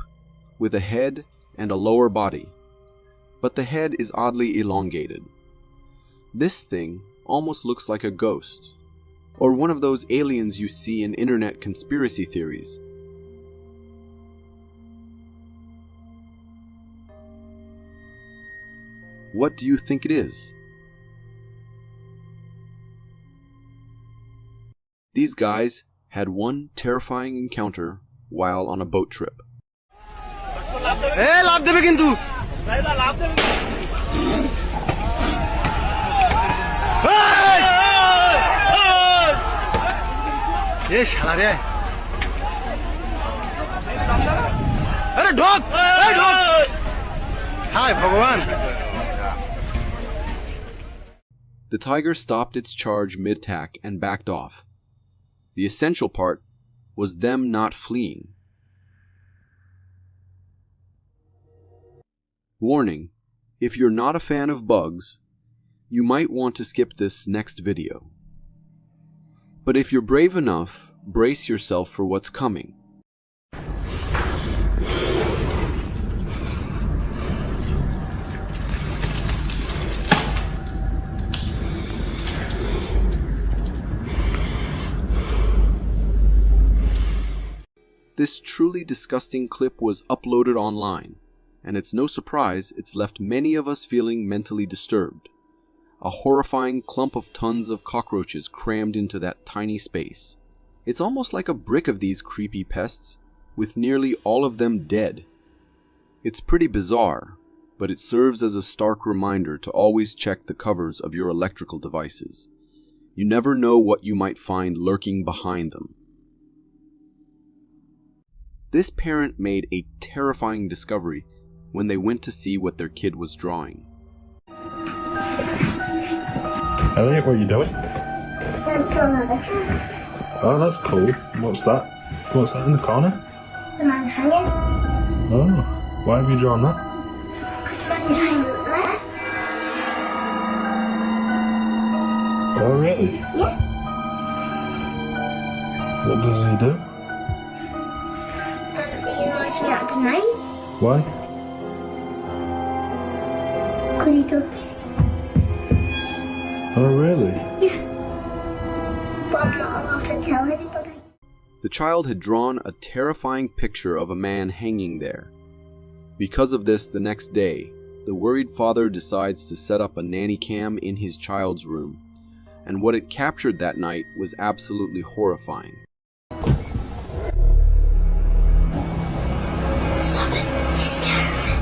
with a head and a lower body, but the head is oddly elongated. This thing almost looks like a ghost, or one of those aliens you see in internet conspiracy theories. What do you think it is? These guys had one terrifying encounter while on a boat trip. The tiger stopped its charge mid-tack and backed off. The essential part was them not fleeing. Warning, if you're not a fan of bugs, you might want to skip this next video. But if you're brave enough, brace yourself for what's coming. This truly disgusting clip was uploaded online, and it's no surprise it's left many of us feeling mentally disturbed. A horrifying clump of tons of cockroaches crammed into that tiny space. It's almost like a brick of these creepy pests, with nearly all of them dead. It's pretty bizarre, but it serves as a stark reminder to always check the covers of your electrical devices. You never know what you might find lurking behind them. This parent made a terrifying discovery when they went to see what their kid was drawing. Elliot, what are you doing? I'm drawing a picture. Oh, that's cool. What's that? What's that in the corner? The man hanging. Oh, why have you drawn that? The man is hanging there. Oh, really? Yeah. What does he do? He annoys me at the night. Why? Because he does this. Oh, really? Yeah. But I'm not allowed to tell anybody. The child had drawn a terrifying picture of a man hanging there. Because of this, the next day, the worried father decides to set up a nanny cam in his child's room, and what it captured that night was absolutely horrifying. Stop it. He's scaring me.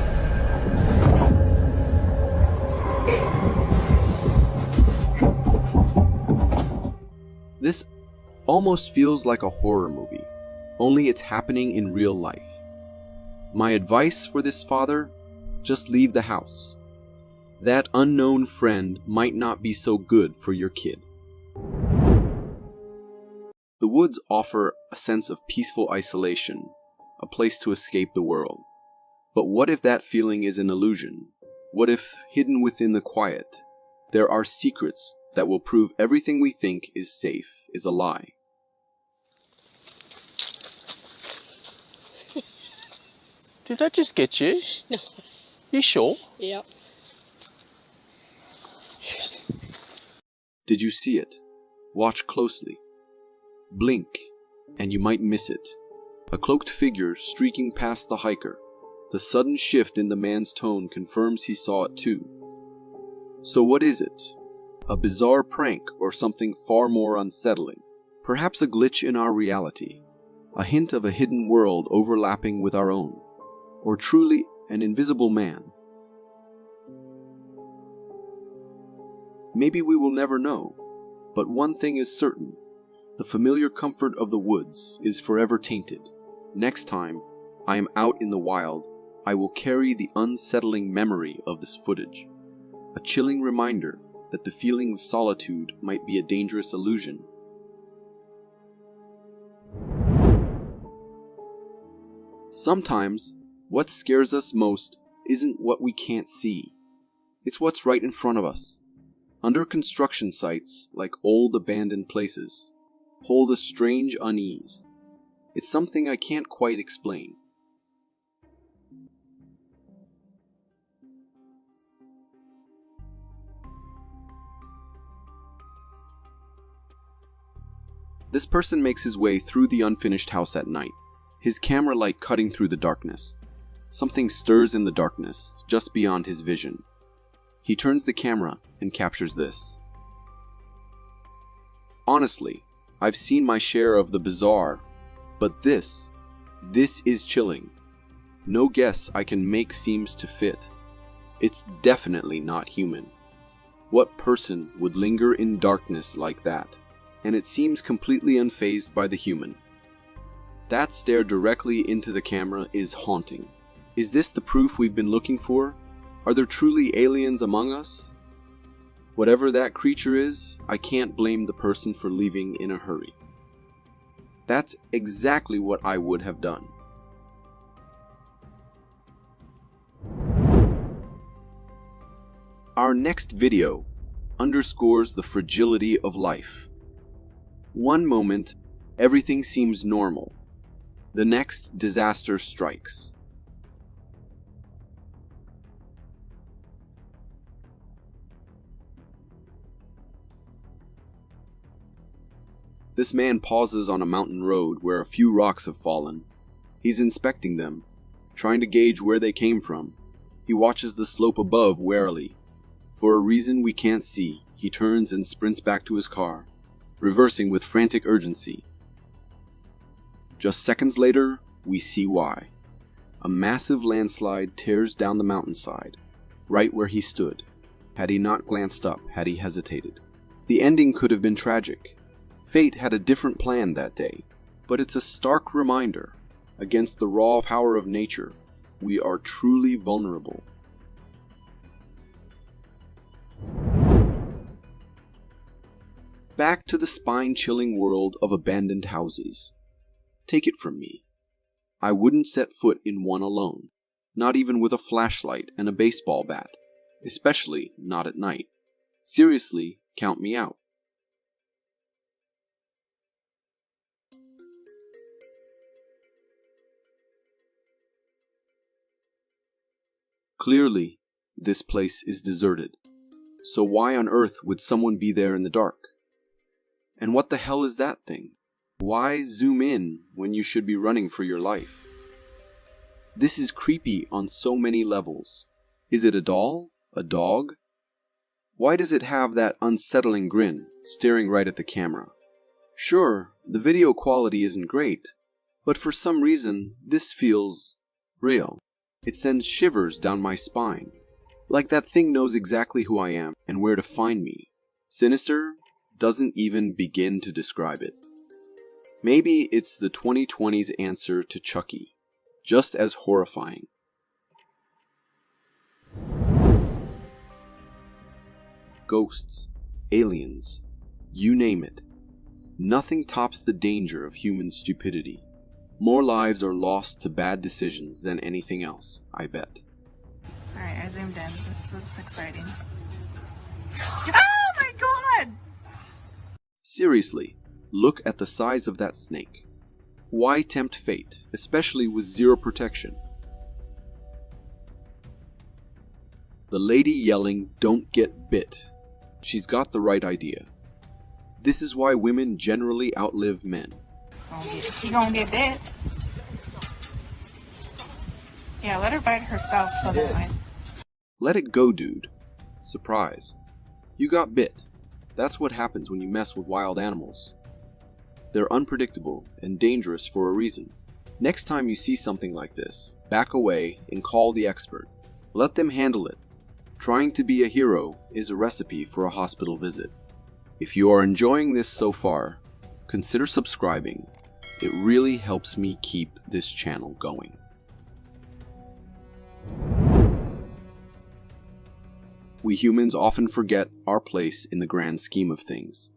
This almost feels like a horror movie, only it's happening in real life. My advice for this father, just leave the house. That unknown friend might not be so good for your kid. The woods offer a sense of peaceful isolation, a place to escape the world. But what if that feeling is an illusion? What if, hidden within the quiet, there are secrets that will prove everything we think is safe is a lie? Did that just get you? No. You sure? Yep. Did you see it? Watch closely. Blink, and you might miss it. A cloaked figure streaking past the hiker. The sudden shift in the man's tone confirms he saw it too. So what is it? A bizarre prank or something far more unsettling? Perhaps a glitch in our reality? A hint of a hidden world overlapping with our own? Or truly an invisible man? Maybe we will never know, but one thing is certain. The familiar comfort of the woods is forever tainted. Next time I am out in the wild, I will carry the unsettling memory of this footage, a chilling reminder that the feeling of solitude might be a dangerous illusion. Sometimes, what scares us most isn't what we can't see. It's what's right in front of us. Under construction sites, like old abandoned places, hold a strange unease. It's something I can't quite explain. This person makes his way through the unfinished house at night, his camera light cutting through the darkness. Something stirs in the darkness, just beyond his vision. He turns the camera and captures this. Honestly, I've seen my share of the bizarre, but this is chilling. No guess I can make seems to fit. It's definitely not human. What person would linger in darkness like that? And it seems completely unfazed by the human. That stare directly into the camera is haunting. Is this the proof we've been looking for? Are there truly aliens among us? Whatever that creature is, I can't blame the person for leaving in a hurry. That's exactly what I would have done. Our next video underscores the fragility of life. One moment, everything seems normal. The next, disaster strikes. This man pauses on a mountain road where a few rocks have fallen. He's inspecting them, trying to gauge where they came from. He watches the slope above warily. For a reason we can't see, he turns and sprints back to his car, reversing with frantic urgency. Just seconds later, we see why. A massive landslide tears down the mountainside, right where he stood. Had he not glanced up, had he hesitated. The ending could have been tragic. Fate had a different plan that day, but it's a stark reminder. Against the raw power of nature, we are truly vulnerable. Back to the spine-chilling world of abandoned houses. Take it from me. I wouldn't set foot in one alone, not even with a flashlight and a baseball bat, especially not at night. Seriously, count me out. Clearly, this place is deserted. So why on earth would someone be there in the dark? And what the hell is that thing? Why zoom in when you should be running for your life? This is creepy on so many levels. Is it a doll? A dog? Why does it have that unsettling grin, staring right at the camera? Sure, the video quality isn't great, but for some reason, this feels real. It sends shivers down my spine, like that thing knows exactly who I am and where to find me. Sinister doesn't even begin to describe it. Maybe it's the 2020's answer to Chucky, just as horrifying. Ghosts, aliens, you name it. Nothing tops the danger of human stupidity. More lives are lost to bad decisions than anything else, I bet. Alright, I zoomed in. This was exciting. Oh my god! Seriously, look at the size of that snake. Why tempt fate, especially with zero protection? The lady yelling, "Don't get bit." She's got the right idea. This is why women generally outlive men. She gonna get bit. Yeah, let her bite herself so that way. Let it go, dude. Surprise. You got bit. That's what happens when you mess with wild animals. They're unpredictable and dangerous for a reason. Next time you see something like this, back away and call the expert. Let them handle it. Trying to be a hero is a recipe for a hospital visit. If you are enjoying this so far, consider subscribing. It really helps me keep this channel going. We humans often forget our place in the grand scheme of things.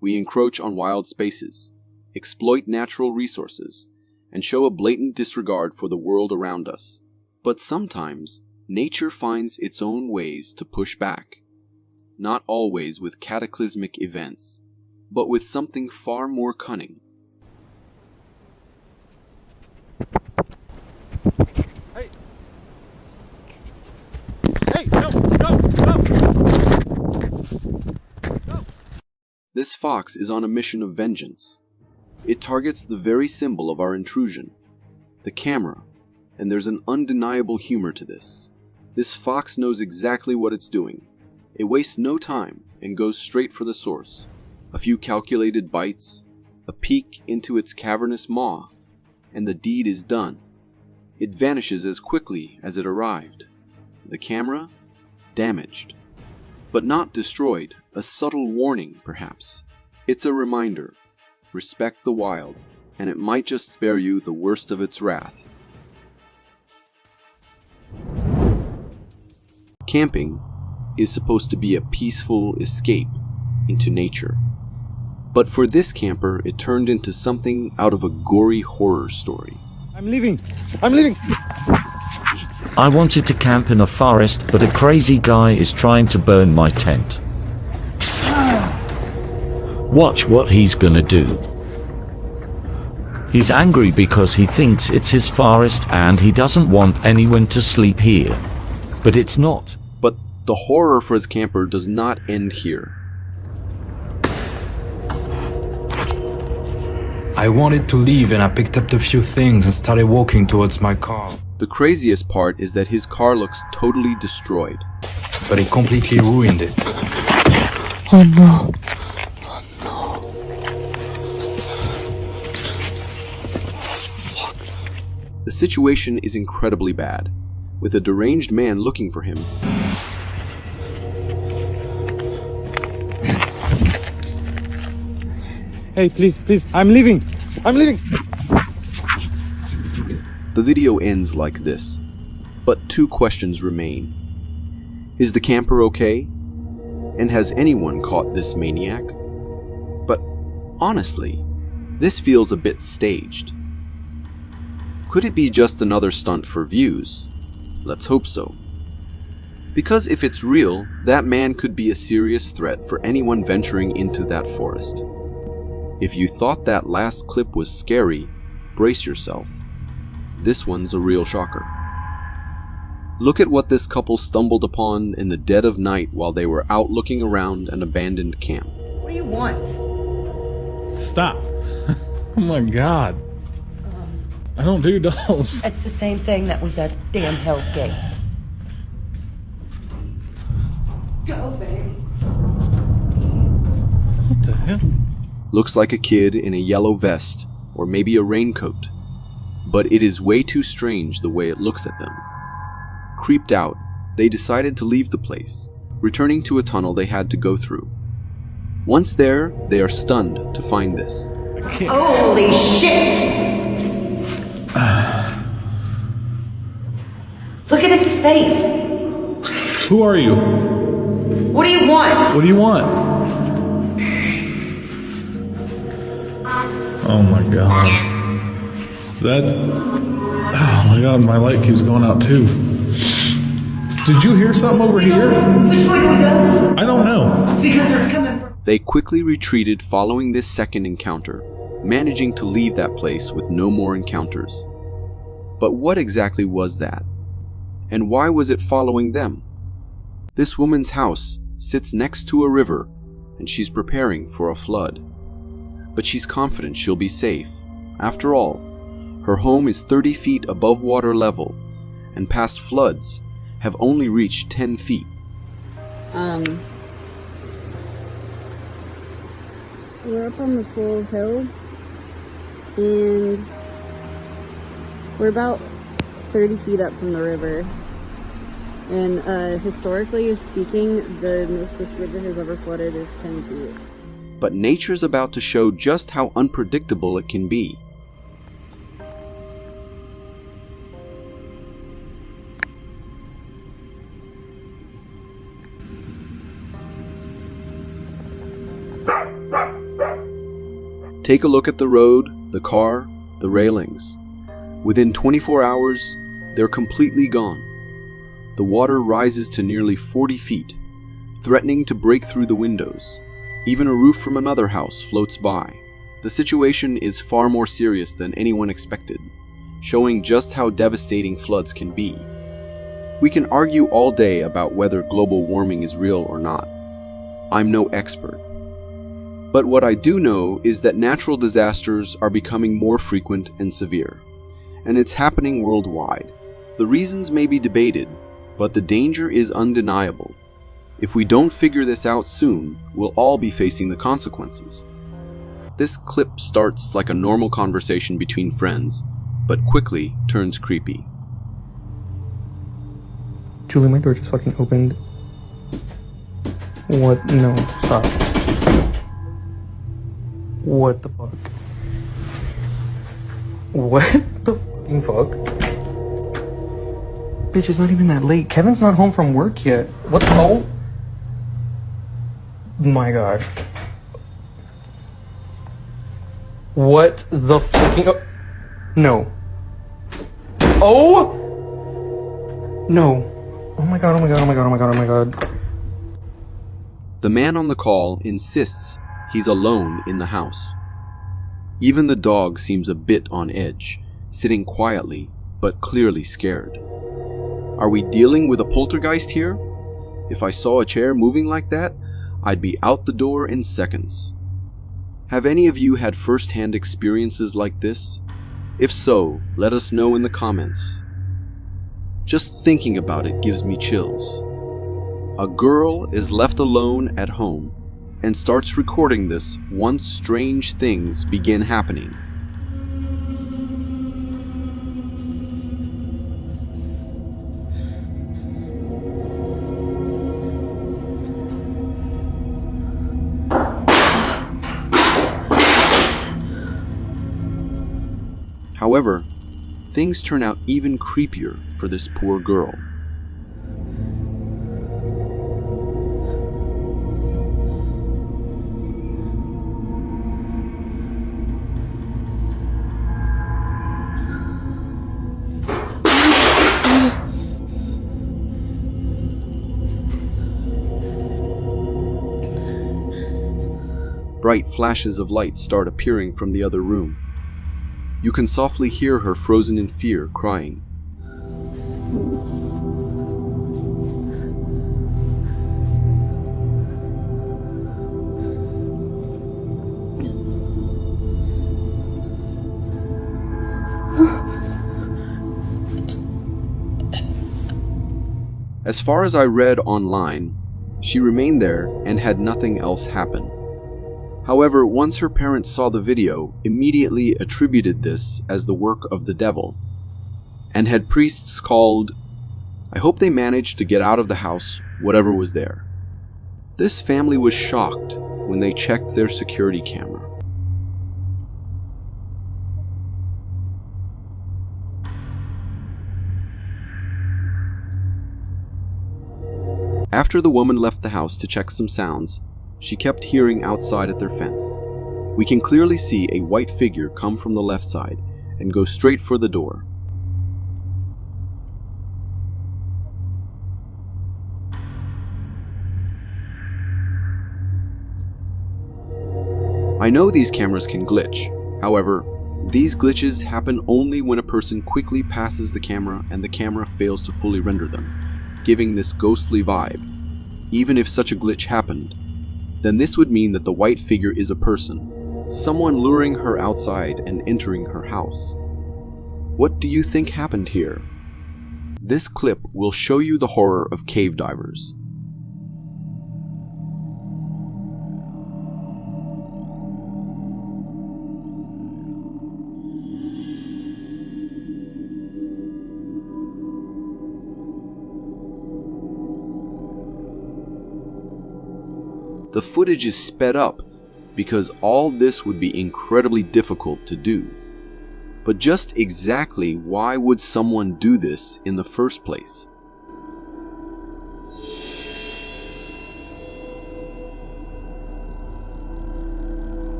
We encroach on wild spaces, exploit natural resources, and show a blatant disregard for the world around us. But sometimes, nature finds its own ways to push back. Not always with cataclysmic events, but with something far more cunning. Hey, no! This fox is on a mission of vengeance. It targets the very symbol of our intrusion, the camera, and there's an undeniable humor to this. This fox knows exactly what it's doing. It wastes no time and goes straight for the source. A few calculated bites, a peek into its cavernous maw, and the deed is done. It vanishes as quickly as it arrived. The camera? Damaged. But not destroyed. A subtle warning, perhaps. It's a reminder. Respect the wild, and it might just spare you the worst of its wrath. Camping is supposed to be a peaceful escape into nature. But for this camper, it turned into something out of a gory horror story. I'm leaving! I'm leaving! I wanted to camp in a forest, but a crazy guy is trying to burn my tent. Watch what he's gonna do. He's angry because he thinks it's his forest and he doesn't want anyone to sleep here. But it's not. But the horror for his camper does not end here. I wanted to leave and I picked up a few things and started walking towards my car. The craziest part is that his car looks totally destroyed. But he completely ruined it. Oh no. The situation is incredibly bad, with a deranged man looking for him. Hey, please, I'm leaving. The video ends like this, but two questions remain. Is the camper okay? And has anyone caught this maniac? But honestly, this feels a bit staged. Could it be just another stunt for views? Let's hope so. Because if it's real, that man could be a serious threat for anyone venturing into that forest. If you thought that last clip was scary, brace yourself. This one's a real shocker. Look at what this couple stumbled upon in the dead of night while they were out looking around an abandoned camp. What do you want? Stop. Oh my god. I don't do dolls. It's the same thing that was at damn Hell's Gate. Go, babe. What the hell? Looks like a kid in a yellow vest, or maybe a raincoat. But it is way too strange the way it looks at them. Creeped out, they decided to leave the place, returning to a tunnel they had to go through. Once there, they are stunned to find this. Holy shit! Look at its face! Who are you? What do you want? What do you want? Oh my god. That... Oh my god, my light keeps going out too. Did you hear something over here? Which way do we go? I don't know. Because it's coming from... They quickly retreated following this second encounter, managing to leave that place with no more encounters. But what exactly was that? And why was it following them? This woman's house sits next to a river, and she's preparing for a flood. But she's confident she'll be safe. After all, her home is 30 feet above water level, and past floods have only reached 10 feet. We're up on this little hill, and we're about 30 feet up from the river. And historically speaking, the most this river has ever flooded is 10 feet. But nature's about to show just how unpredictable it can be. Take a look at the road, the car, the railings. Within 24 hours, they're completely gone. The water rises to nearly 40 feet, threatening to break through the windows. Even a roof from another house floats by. The situation is far more serious than anyone expected, showing just how devastating floods can be. We can argue all day about whether global warming is real or not. I'm no expert. But what I do know is that natural disasters are becoming more frequent and severe, and it's happening worldwide. The reasons may be debated, but the danger is undeniable. If we don't figure this out soon, we'll all be facing the consequences. This clip starts like a normal conversation between friends, but quickly turns creepy. Julie, my door just fucking opened. What? No, stop. What the fuck? What the fucking fuck? Bitch, it's not even that late. Kevin's not home from work yet. What the? Oh my god. What the fucking? Oh. No. Oh! No. Oh my god, oh my god, oh my god, oh my god, oh my god. The man on the call insists he's alone in the house. Even the dog seems a bit on edge, sitting quietly, but clearly scared. Are we dealing with a poltergeist here? If I saw a chair moving like that, I'd be out the door in seconds. Have any of you had first-hand experiences like this? If so, let us know in the comments. Just thinking about it gives me chills. A girl is left alone at home and starts recording this once strange things begin happening. However, things turn out even creepier for this poor girl. Bright flashes of light start appearing from the other room. You can softly hear her frozen in fear, crying. As far as I read online, she remained there and had nothing else happen. However, once her parents saw the video, immediately attributed this as the work of the devil, and had priests called. I hope they managed to get out of the house, whatever was there. This family was shocked when they checked their security camera. After the woman left the house to check some sounds, she kept hearing outside at their fence. We can clearly see a white figure come from the left side and go straight for the door. I know these cameras can glitch. However, these glitches happen only when a person quickly passes the camera and the camera fails to fully render them, giving this ghostly vibe. Even if such a glitch happened, then this would mean that the white figure is a person, someone luring her outside and entering her house. What do you think happened here? This clip will show you the horror of cave divers. The footage is sped up because all this would be incredibly difficult to do. But just exactly why would someone do this in the first place?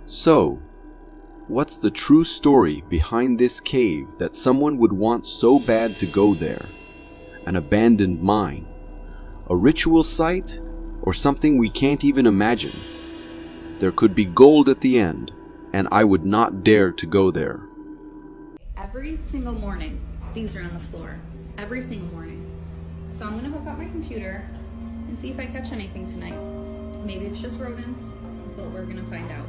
So, what's the true story behind this cave that someone would want so bad to go there? An abandoned mine? A ritual site? Or something we can't even imagine? There could be gold at the end, and I would not dare to go there. Every single morning, these are on the floor. Every single morning. So I'm gonna hook up my computer and see if I catch anything tonight. Maybe it's just rodents, but we're gonna find out.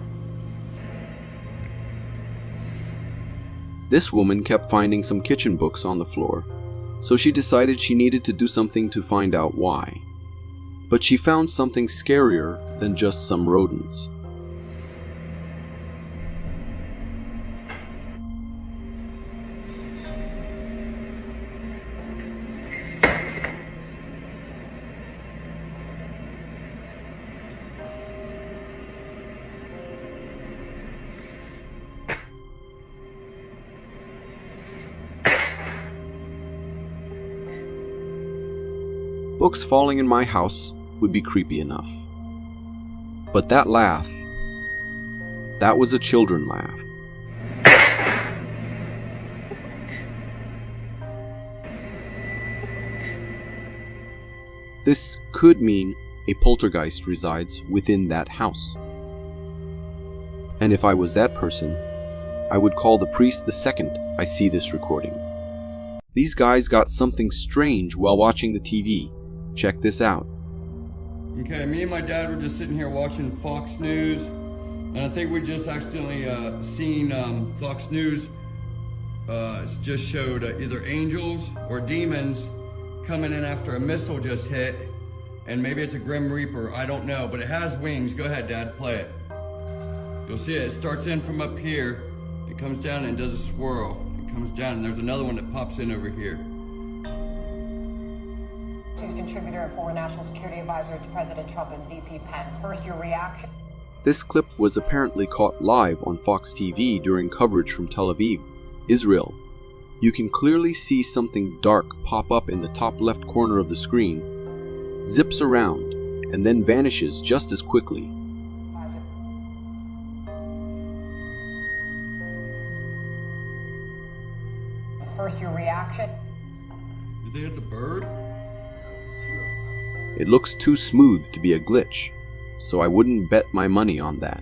This woman kept finding some kitchen books on the floor, so she decided she needed to do something to find out why. But she found something scarier than just some rodents. Books falling in my house would be creepy enough. But that laugh, that was a children laugh. This could mean a poltergeist resides within that house. And if I was that person, I would call the priest the second I see this recording. These guys got something strange while watching the TV. Check this out. Okay, me and my dad were just sitting here watching Fox News, and I think we just accidentally seen Fox News just showed either angels or demons coming in after a missile just hit, and maybe it's a Grim Reaper, I don't know, but it has wings. Go ahead, Dad, play it. You'll see it starts in from up here, it comes down and does a swirl. It comes down, and there's another one that pops in over here. News contributor and former National Security Advisor to President Trump and VP Pence. First, your reaction. This clip was apparently caught live on Fox TV during coverage from Tel Aviv, Israel. You can clearly see something dark pop up in the top left corner of the screen, zips around, and then vanishes just as quickly. First, your reaction. You think it's a bird? It looks too smooth to be a glitch, so I wouldn't bet my money on that.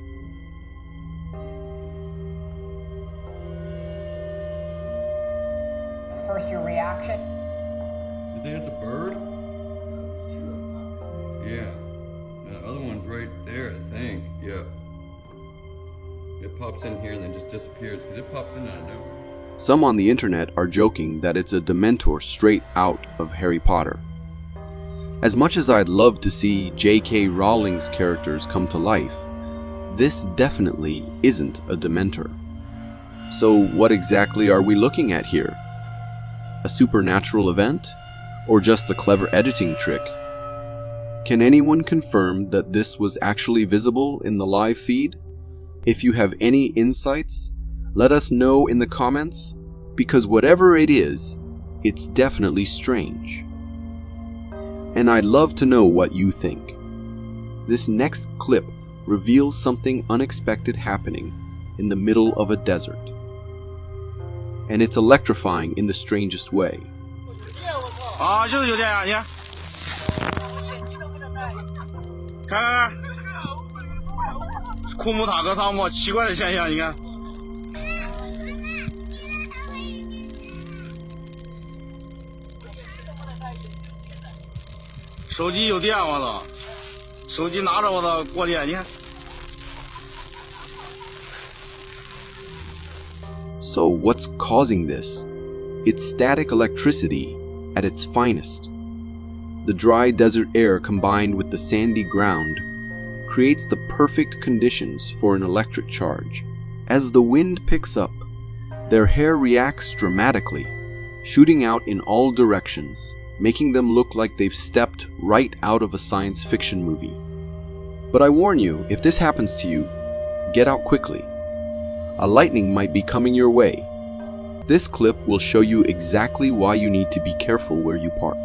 First, your reaction. You think it's a bird? Yeah. The other one's right there, I think. Yeah. It pops in here and then just disappears, because it pops in out of nowhere. Some on the internet are joking that it's a Dementor straight out of Harry Potter. As much as I'd love to see J.K. Rowling's characters come to life, this definitely isn't a Dementor. So what exactly are we looking at here? A supernatural event? Or just a clever editing trick? Can anyone confirm that this was actually visible in the live feed? If you have any insights, let us know in the comments, because whatever it is, it's definitely strange. And I'd love to know what you think. This next clip reveals something unexpected happening in the middle of a desert. And it's electrifying in the strangest way. 啊，就是酒店啊，你看看看，库姆塔格沙漠奇怪的现象，你看。手机有电，我操！手机拿着我操过电，你看。 So what's causing this? It's static electricity at its finest. The dry desert air combined with the sandy ground creates the perfect conditions for an electric charge. As the wind picks up, their hair reacts dramatically, shooting out in all directions, making them look like they've stepped right out of a science fiction movie. But I warn you, if this happens to you, get out quickly. A lightning might be coming your way. This clip will show you exactly why you need to be careful where you park.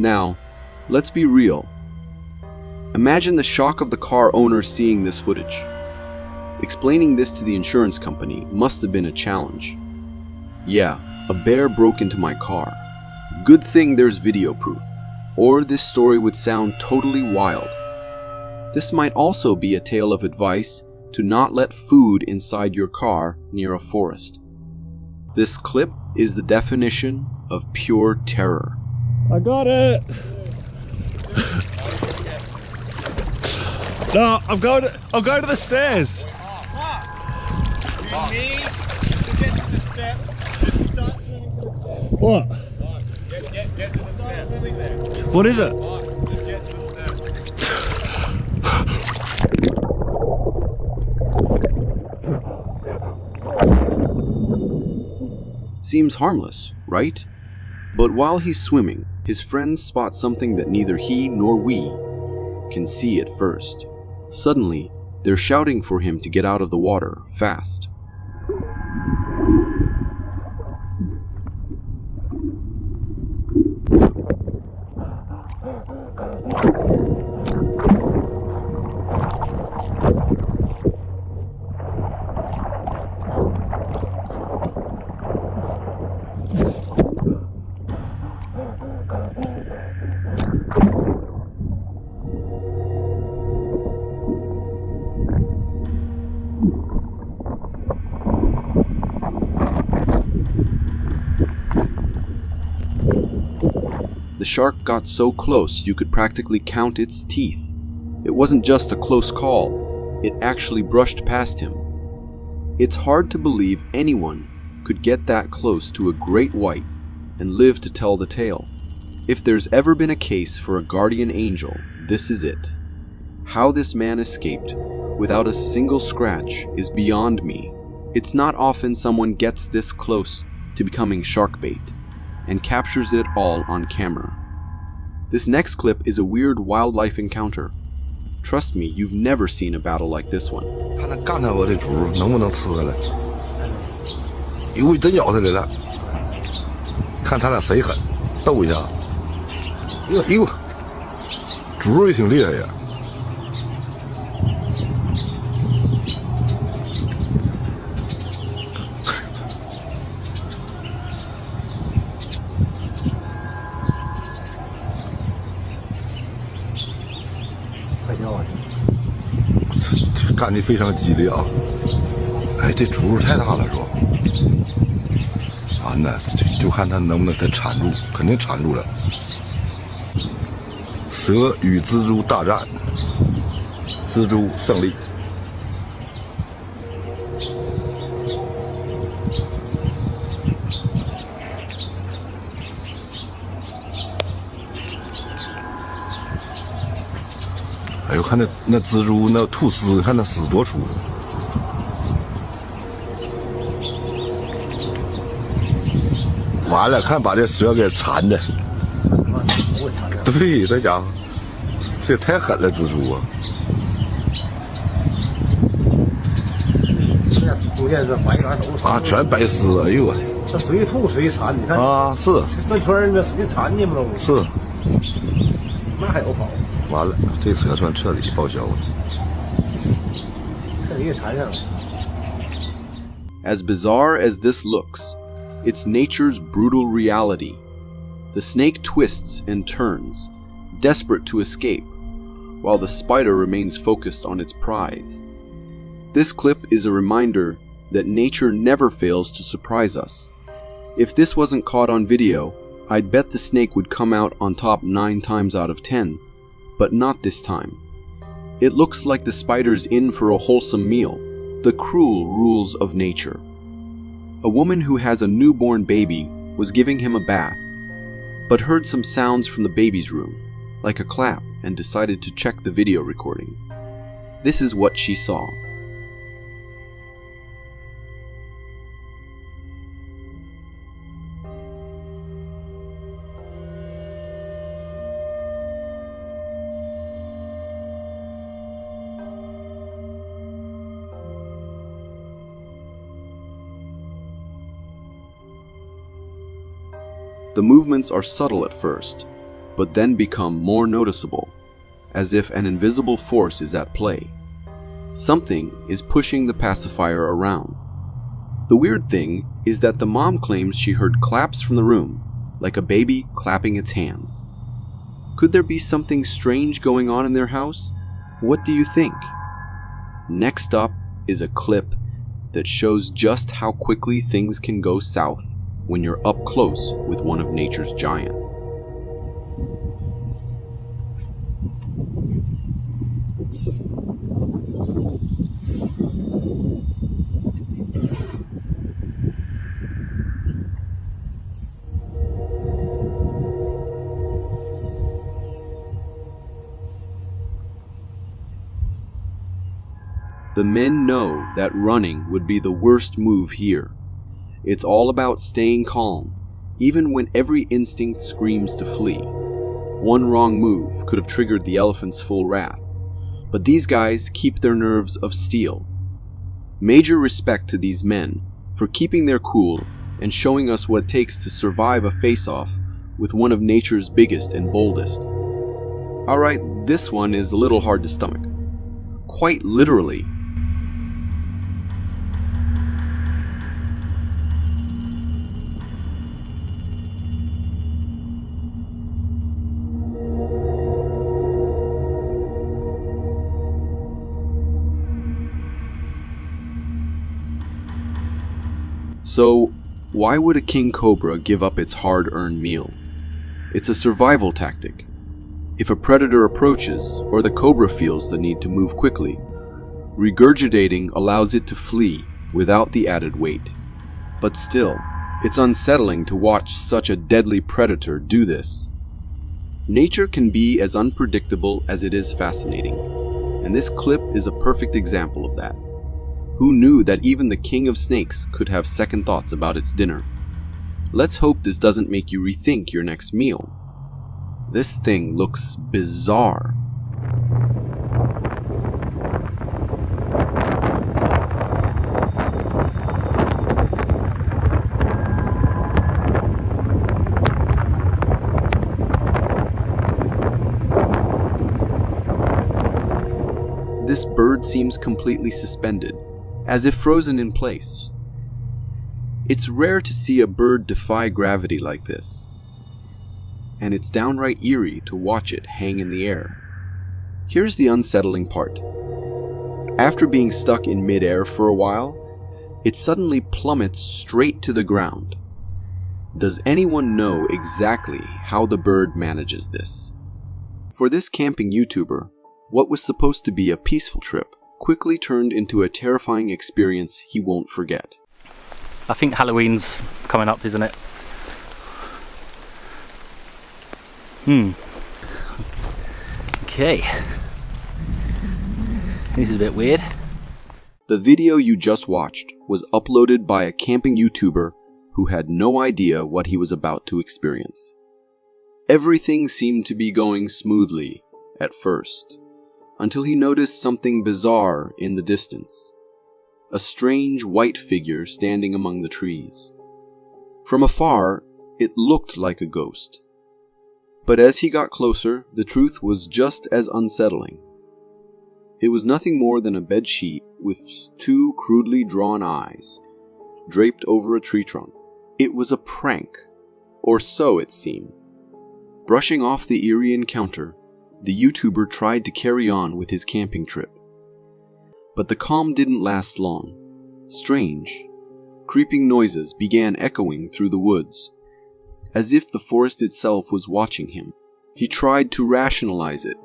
Now, let's be real. Imagine the shock of the car owner seeing this footage. Explaining this to the insurance company must have been a challenge. Yeah, a bear broke into my car. Good thing there's video proof, or this story would sound totally wild. This might also be a tale of advice to not let food inside your car near a forest. This clip is the definition of pure terror. I got it! No, I'm going to the stairs. You need to get to the steps. Just start swimming to the steps. What? Get to the steps. Start swimming there. What is it? Just get to the steps. Seems harmless, right? But while he's swimming, his friends spot something that neither he nor we can see at first. Suddenly, they're shouting for him to get out of the water fast. shark got so close you could practically count its teeth. It wasn't just a close call, it actually brushed past him. It's hard to believe anyone could get that close to a great white and live to tell the tale. If there's ever been a case for a guardian angel, this is it. How this man escaped without a single scratch is beyond me. It's not often someone gets this close to becoming shark bait and captures it all on camera. This next clip is a weird wildlife encounter. Trust me, you've never seen a battle like this one. 看那刚才我这猪能不能吃下来？哟，真咬下来了！看他俩谁狠，斗一下。哟，猪也挺厉害呀。快掉下去！这干得非常激烈啊！哎，这猪太大了，是吧？完了，就看他能不能再缠住，肯定缠住了。蛇与蜘蛛大战，蜘蛛胜利。哎呦，看那蜘蛛那吐丝，看那丝多粗！完了，看把这蛇给缠的。对，这家伙，这也太狠了，蜘蛛啊！中间这白杆都是啊，全白丝，哎呦我！这随吐随缠，你看啊，是转圈儿，那使劲缠你们都是，那还有跑？完了，这蛇算彻底报销了，彻底给缠上了。As bizarre as this looks, it's nature's brutal reality. The snake twists and turns, desperate to escape, while the spider remains focused on its prize. This clip is a reminder that nature never fails to surprise us. If this wasn't caught on video, I'd bet the snake would come out on top 9 times out of 10, but not this time. It looks like the spider's in for a wholesome meal, the cruel rules of nature. A woman who has a newborn baby was giving him a bath, but heard some sounds from the baby's room, like a clap, and decided to check the video recording. This is what she saw. The movements are subtle at first, but then become more noticeable, as if an invisible force is at play. Something is pushing the pacifier around. The weird thing is that the mom claims she heard claps from the room, like a baby clapping its hands. Could there be something strange going on in their house? What do you think? Next up is a clip that shows just how quickly things can go south when you're up close with one of nature's giants. The men know that running would be the worst move here. It's all about staying calm, even when every instinct screams to flee. One wrong move could have triggered the elephant's full wrath, but these guys keep their nerves of steel. Major respect to these men for keeping their cool and showing us what it takes to survive a face-off with one of nature's biggest and boldest. Alright, this one is a little hard to stomach. Quite literally. So, why would a king cobra give up its hard-earned meal? It's a survival tactic. If a predator approaches or the cobra feels the need to move quickly, regurgitating allows it to flee without the added weight. But still, it's unsettling to watch such a deadly predator do this. Nature can be as unpredictable as it is fascinating, and this clip is a perfect example of that. Who knew that even the king of snakes could have second thoughts about its dinner? Let's hope this doesn't make you rethink your next meal. This thing looks bizarre. This bird seems completely suspended, as if frozen in place. It's rare to see a bird defy gravity like this, and it's downright eerie to watch it hang in the air. Here's the unsettling part. After being stuck in midair for a while, it suddenly plummets straight to the ground. Does anyone know exactly how the bird manages this? For this camping YouTuber, what was supposed to be a peaceful trip quickly turned into a terrifying experience he won't forget. I think Halloween's coming up, isn't it? Okay. This is a bit weird. The video you just watched was uploaded by a camping YouTuber who had no idea what he was about to experience. Everything seemed to be going smoothly at first, until he noticed something bizarre in the distance. A strange white figure standing among the trees. From afar, it looked like a ghost. But as he got closer, the truth was just as unsettling. It was nothing more than a bedsheet with two crudely drawn eyes, draped over a tree trunk. It was a prank, or so it seemed. Brushing off the eerie encounter, the YouTuber tried to carry on with his camping trip. But the calm didn't last long. Strange, creeping noises began echoing through the woods, as if the forest itself was watching him. He tried to rationalize it.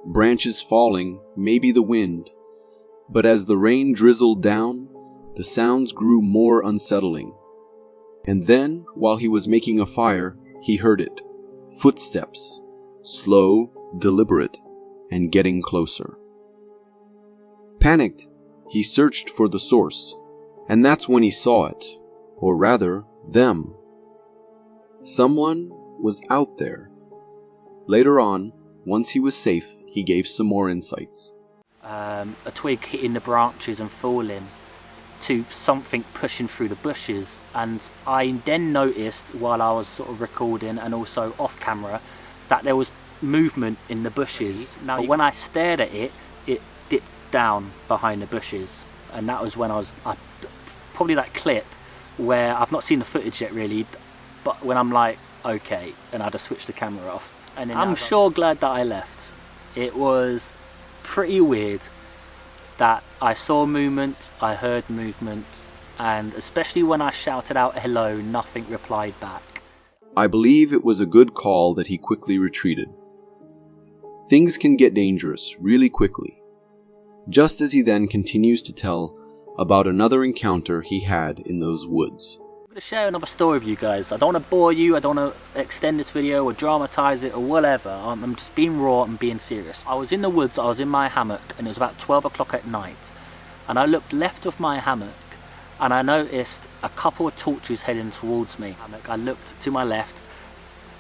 Branches falling, maybe the wind, but as the rain drizzled down, the sounds grew more unsettling. And then, while he was making a fire, he heard it. Footsteps. Slow, deliberate, and getting closer. Panicked, he searched for the source, and that's when he saw it, or rather, them. Someone was out there. Later on, once he was safe, he gave some more insights. A twig hitting the branches and falling to something pushing through the bushes, and I then noticed while I was sort of recording and also off camera that there was movement in the bushes. Now when I stared at it, it dipped down behind the bushes, and that was when I probably that clip where I've not seen the footage yet really, but when I'm like, okay, and I just switched the camera off, and then I'm sure glad that I left. It was pretty weird that I saw movement, I heard movement, and especially when I shouted out hello, nothing replied back. I believe it was a good call that he quickly retreated. Things can get dangerous really quickly, just as he then continues to tell about another encounter he had in those woods. I'm going to share another story with you guys. I don't want to bore you, I don't want to extend this video or dramatize it or whatever. I'm just being raw and being serious. I was in the woods, I was in my hammock, and it was about 12 o'clock at night, and I looked left of my hammock and I noticed a couple of torches heading towards me. I looked to my left,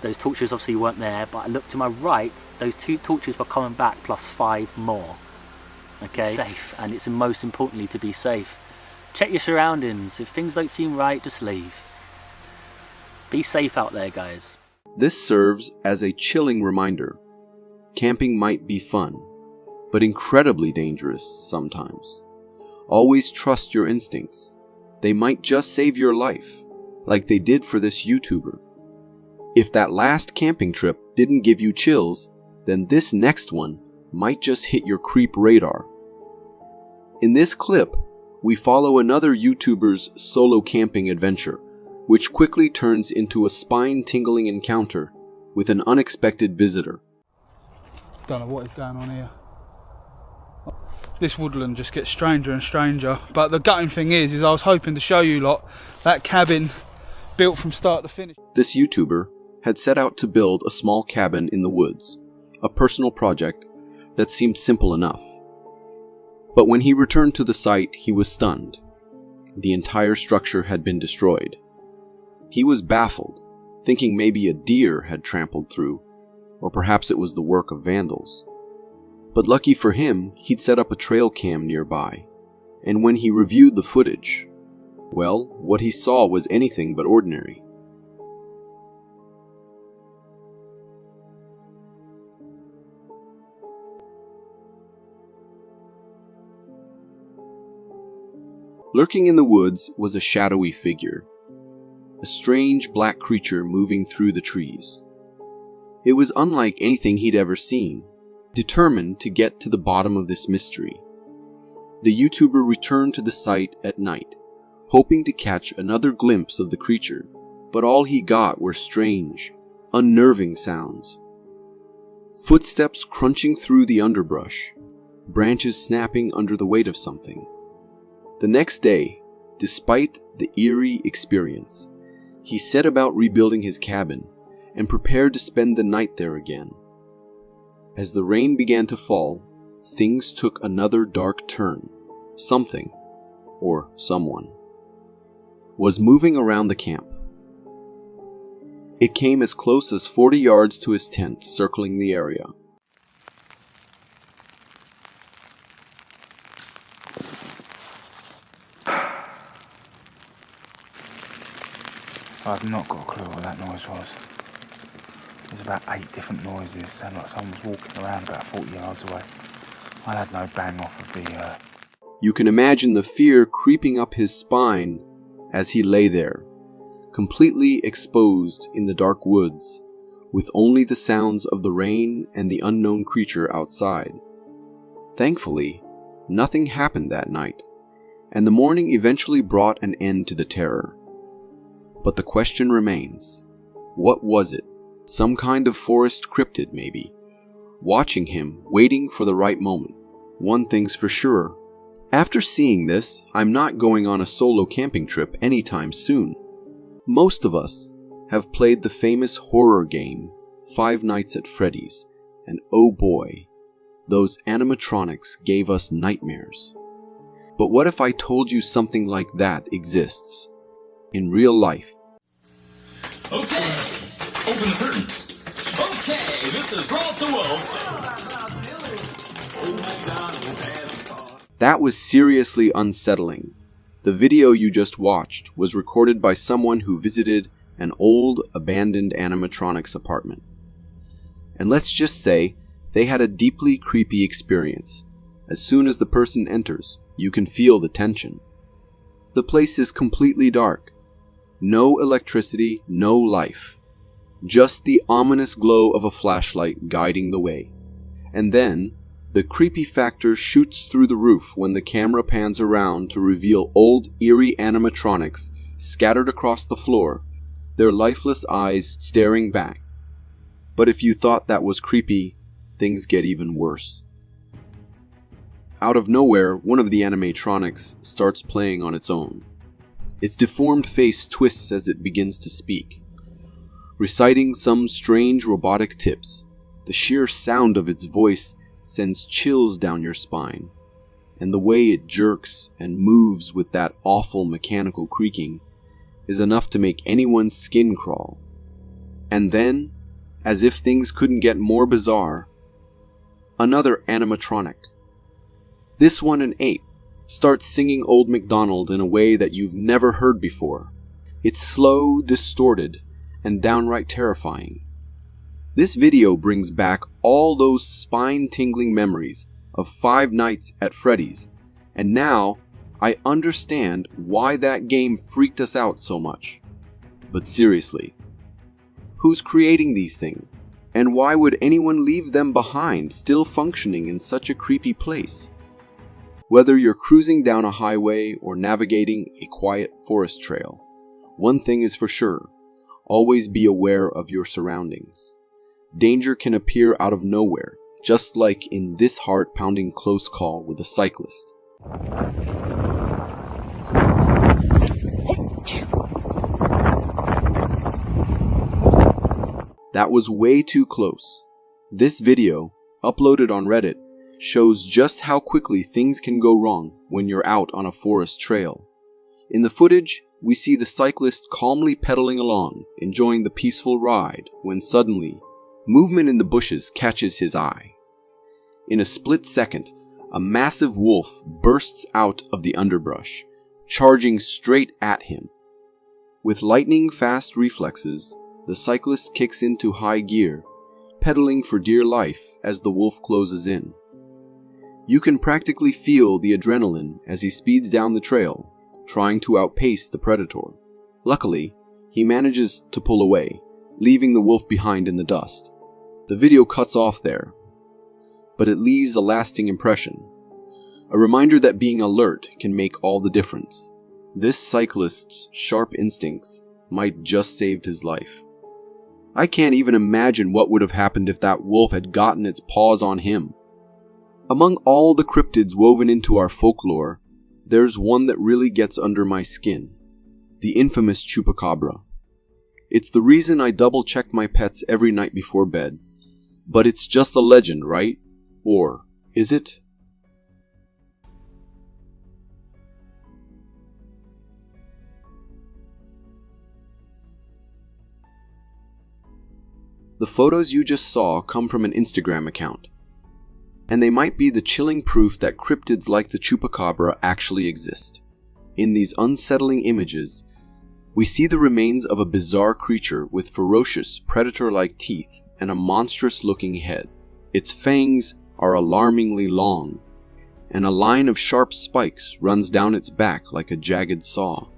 those torches obviously weren't there, but I looked to my right, those two torches were coming back plus 5 more. Okay, safe, and it's most importantly to be safe. Check your surroundings. If things don't seem right, just leave. Be safe out there, guys. This serves as a chilling reminder. Camping might be fun, but incredibly dangerous sometimes. Always trust your instincts. They might just save your life, like they did for this YouTuber. If that last camping trip didn't give you chills, then this next one might just hit your creep radar. In this clip, we follow another YouTuber's solo camping adventure, which quickly turns into a spine-tingling encounter with an unexpected visitor. Don't know what is going on here. This woodland just gets stranger and stranger, but the gutting thing is I was hoping to show you lot that cabin built from start to finish. This YouTuber had set out to build a small cabin in the woods, a personal project that seemed simple enough. But when he returned to the site, he was stunned. The entire structure had been destroyed. He was baffled, thinking maybe a deer had trampled through, or perhaps it was the work of vandals. But lucky for him, he'd set up a trail cam nearby, and when he reviewed the footage, well, what he saw was anything but ordinary. Lurking in the woods was a shadowy figure, a strange black creature moving through the trees. It was unlike anything he'd ever seen. Determined to get to the bottom of this mystery, the YouTuber returned to the site at night, hoping to catch another glimpse of the creature, but all he got were strange, unnerving sounds. Footsteps crunching through the underbrush, branches snapping under the weight of something. The next day, despite the eerie experience, he set about rebuilding his cabin and prepared to spend the night there again. As the rain began to fall, things took another dark turn. Something, or someone, was moving around the camp. It came as close as 40 yards to his tent, circling the area. I've not got a clue what that noise was. There's about 8 different noises, sound like someone was walking around about 40 yards away. I had no bang off of the... You can imagine the fear creeping up his spine as he lay there, completely exposed in the dark woods, with only the sounds of the rain and the unknown creature outside. Thankfully, nothing happened that night, and the morning eventually brought an end to the terror. But the question remains, what was it? Some kind of forest cryptid, maybe, watching him, waiting for the right moment. One thing's for sure. After seeing this, I'm not going on a solo camping trip anytime soon. Most of us have played the famous horror game, Five Nights at Freddy's, and oh boy, those animatronics gave us nightmares. But what if I told you something like that exists, in real life? Okay. Open the curtains. Okay, this is Rolf the Wolf. That was seriously unsettling. The video you just watched was recorded by someone who visited an old, abandoned animatronics apartment. And let's just say they had a deeply creepy experience. As soon as the person enters, you can feel the tension. The place is completely dark. No electricity, no life. Just the ominous glow of a flashlight guiding the way. And then, the creepy factor shoots through the roof when the camera pans around to reveal old, eerie animatronics scattered across the floor, their lifeless eyes staring back. But if you thought that was creepy, things get even worse. Out of nowhere, one of the animatronics starts playing on its own. Its deformed face twists as it begins to speak, reciting some strange robotic tips. The sheer sound of its voice sends chills down your spine, and the way it jerks and moves with that awful mechanical creaking is enough to make anyone's skin crawl. And then, as if things couldn't get more bizarre, another animatronic, this one an ape, starts singing Old MacDonald in a way that you've never heard before. It's slow, distorted, and downright terrifying. This video brings back all those spine-tingling memories of Five Nights at Freddy's, and now I understand why that game freaked us out so much. But seriously, who's creating these things? And why would anyone leave them behind, still functioning in such a creepy place? Whether you're cruising down a highway or navigating a quiet forest trail, One thing is for sure, always be aware of your surroundings. Danger can appear out of nowhere, just like in this heart-pounding close call with a cyclist. That was way too close. This video, uploaded on Reddit, shows just how quickly things can go wrong when you're out on a forest trail. In the footage, we see the cyclist calmly pedaling along, enjoying the peaceful ride, when suddenly, movement in the bushes catches his eye. In a split second, a massive wolf bursts out of the underbrush, charging straight at him. With lightning-fast reflexes, the cyclist kicks into high gear, pedaling for dear life as the wolf closes in. You can practically feel the adrenaline as he speeds down the trail, trying to outpace the predator. Luckily, he manages to pull away, leaving the wolf behind in the dust. The video cuts off there, but it leaves a lasting impression, a reminder that being alert can make all the difference. This cyclist's sharp instincts might just saved his life. I can't even imagine what would have happened if that wolf had gotten its paws on him. Among all the cryptids woven into our folklore, there's one that really gets under my skin. The infamous chupacabra. It's the reason I double-check my pets every night before bed. But it's just a legend, right? Or is it? The photos you just saw come from an Instagram account, and they might be the chilling proof that cryptids like the chupacabra actually exist. In these unsettling images, we see the remains of a bizarre creature with ferocious, predator-like teeth and a monstrous-looking head. Its fangs are alarmingly long, and a line of sharp spikes runs down its back like a jagged saw.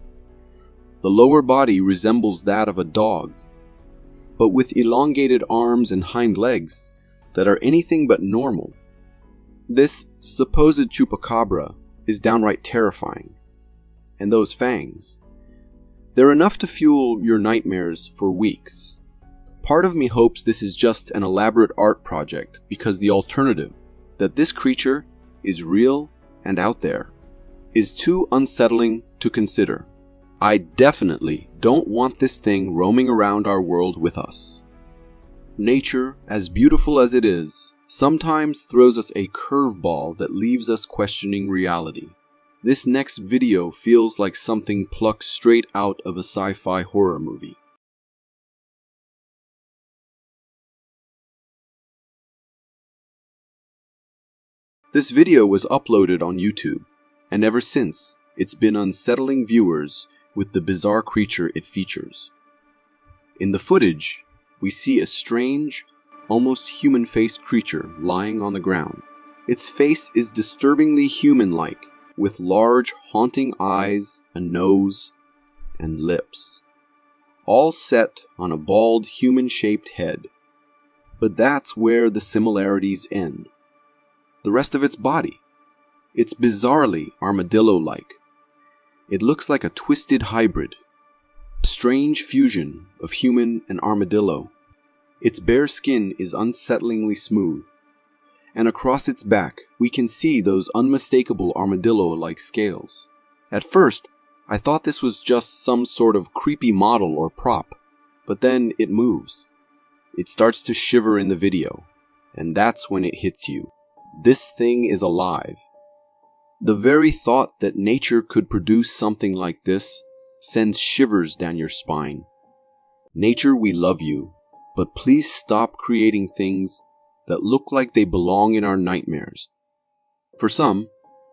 The lower body resembles that of a dog, but with elongated arms and hind legs that are anything but normal. This supposed chupacabra is downright terrifying. And those fangs, they're enough to fuel your nightmares for weeks. Part of me hopes this is just an elaborate art project because the alternative, that this creature is real and out there, is too unsettling to consider. I definitely don't want this thing roaming around our world with us. Nature, as beautiful as it is, sometimes throws us a curveball that leaves us questioning reality. This next video feels like something plucked straight out of a sci-fi horror movie. This video was uploaded on YouTube, and ever since, it's been unsettling viewers with the bizarre creature it features. In the footage, we see a strange, almost human-faced creature lying on the ground. Its face is disturbingly human-like, with large, haunting eyes, a nose, and lips, all set on a bald, human-shaped head. But that's where the similarities end. The rest of its body, it's bizarrely armadillo-like. It looks like a twisted hybrid, a strange fusion of human and armadillo. Its bare skin is unsettlingly smooth, and across its back we can see those unmistakable armadillo-like scales. At first, I thought this was just some sort of creepy model or prop, but then it moves. It starts to shiver in the video, and that's when it hits you. This thing is alive. The very thought that nature could produce something like this sends shivers down your spine. Nature, we love you, but please stop creating things that look like they belong in our nightmares. For some,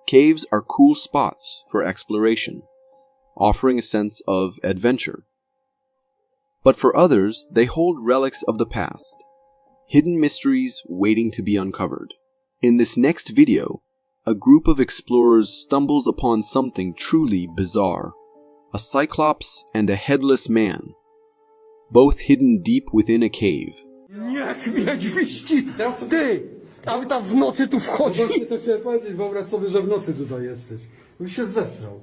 caves are cool spots for exploration, offering a sense of adventure. But for others, they hold relics of the past, hidden mysteries waiting to be uncovered. In this next video, a group of explorers stumbles upon something truly bizarre, a cyclops and a headless man, both hidden deep within a cave. Jak miedźwiści! Ty! A tam w nocy tu wchodzi! No właśnie to chciałem powiedzieć, wyobraź sobie, że w nocy tutaj jesteś. Byś się zesrał.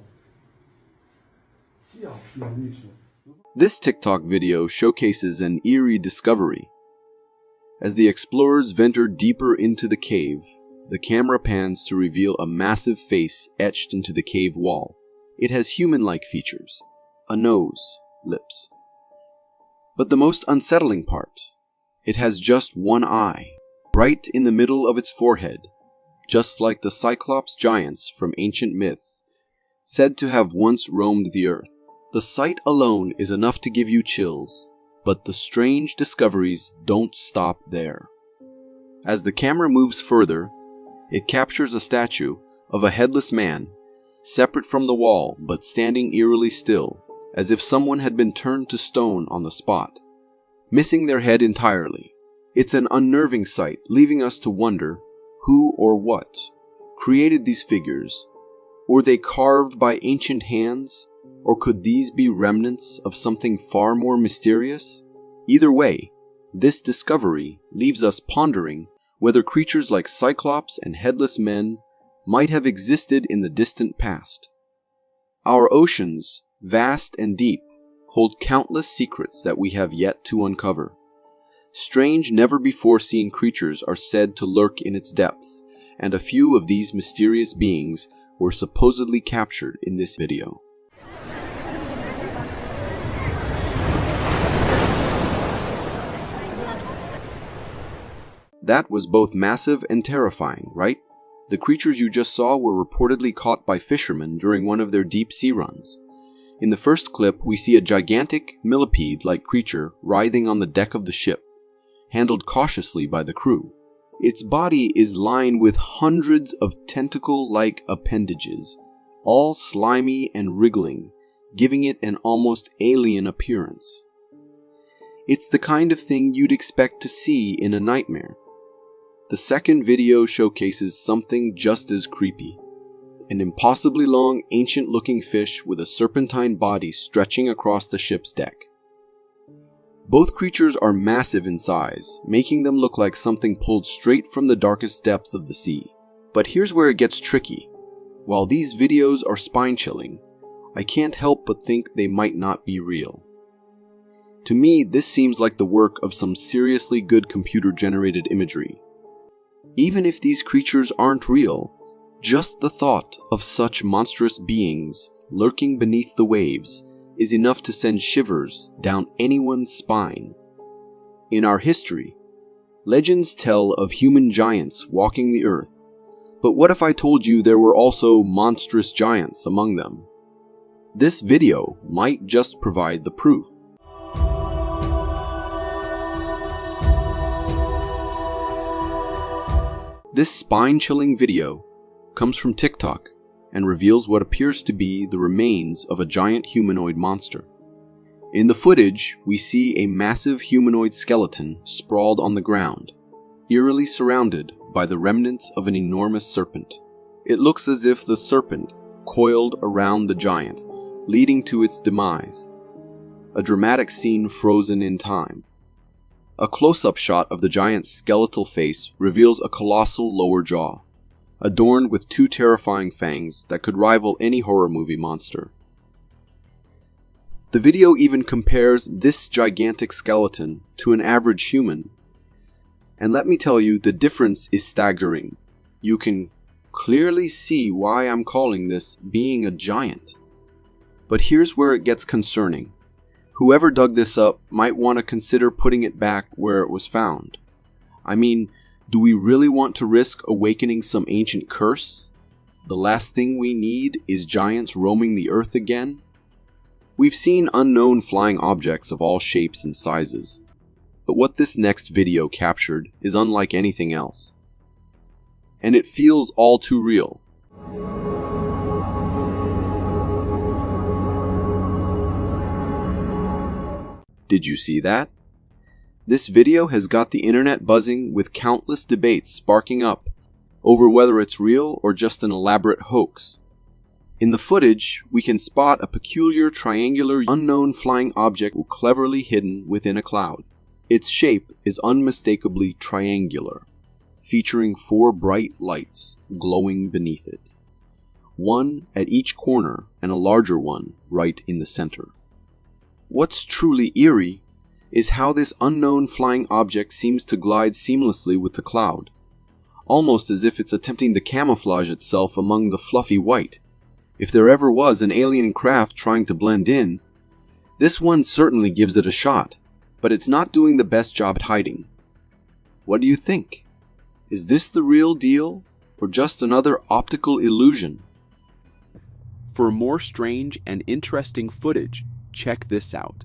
Ja pierniczę. This TikTok video showcases an eerie discovery. As the explorers venture deeper into the cave, the camera pans to reveal a massive face etched into the cave wall. It has human-like features, a nose, lips. But the most unsettling part, it has just one eye, right in the middle of its forehead, just like the Cyclops giants from ancient myths, said to have once roamed the earth. The sight alone is enough to give you chills, but the strange discoveries don't stop there. As the camera moves further, it captures a statue of a headless man, separate from the wall but standing eerily still, as if someone had been turned to stone on the spot, missing their head entirely. It's an unnerving sight, leaving us to wonder who or what created these figures. Were they carved by ancient hands, or could these be remnants of something far more mysterious? Either way, this discovery leaves us pondering whether creatures like Cyclops and headless men might have existed in the distant past. Our oceans, vast and deep, hold countless secrets that we have yet to uncover. Strange, never-before-seen creatures are said to lurk in its depths, and a few of these mysterious beings were supposedly captured in this video. That was both massive and terrifying, right? The creatures you just saw were reportedly caught by fishermen during one of their deep-sea runs. In the first clip, we see a gigantic, millipede-like creature writhing on the deck of the ship, handled cautiously by the crew. Its body is lined with hundreds of tentacle-like appendages, all slimy and wriggling, giving it an almost alien appearance. It's the kind of thing you'd expect to see in a nightmare. The second video showcases something just as creepy. An impossibly long, ancient-looking fish with a serpentine body stretching across the ship's deck. Both creatures are massive in size, making them look like something pulled straight from the darkest depths of the sea. But here's where it gets tricky. While these videos are spine-chilling, I can't help but think they might not be real. To me, this seems like the work of some seriously good computer-generated imagery. Even if these creatures aren't real, just the thought of such monstrous beings lurking beneath the waves is enough to send shivers down anyone's spine. In our history, legends tell of human giants walking the earth, but what if I told you there were also monstrous giants among them? This video might just provide the proof. This spine-chilling video comes from TikTok and reveals what appears to be the remains of a giant humanoid monster. In the footage, we see a massive humanoid skeleton sprawled on the ground, eerily surrounded by the remnants of an enormous serpent. It looks as if the serpent coiled around the giant, leading to its demise. A dramatic scene frozen in time. A close-up shot of the giant's skeletal face reveals a colossal lower jaw, adorned with two terrifying fangs that could rival any horror movie monster. The video even compares this gigantic skeleton to an average human. And let me tell you, the difference is staggering. You can clearly see why I'm calling this being a giant. But here's where it gets concerning. Whoever dug this up might want to consider putting it back where it was found. I mean, do we really want to risk awakening some ancient curse? The last thing we need is giants roaming the earth again? We've seen unknown flying objects of all shapes and sizes, but what this next video captured is unlike anything else. And it feels all too real. Did you see that? This video has got the internet buzzing with countless debates sparking up over whether it's real or just an elaborate hoax. In the footage, we can spot a peculiar triangular unknown flying object cleverly hidden within a cloud. Its shape is unmistakably triangular, featuring 4 bright lights glowing beneath it. One at each corner and a larger one right in the center. What's truly eerie is how this unknown flying object seems to glide seamlessly with the cloud, almost as if it's attempting to camouflage itself among the fluffy white. If there ever was an alien craft trying to blend in, this one certainly gives it a shot, but it's not doing the best job at hiding. What do you think? Is this the real deal, or just another optical illusion? For more strange and interesting footage, check this out.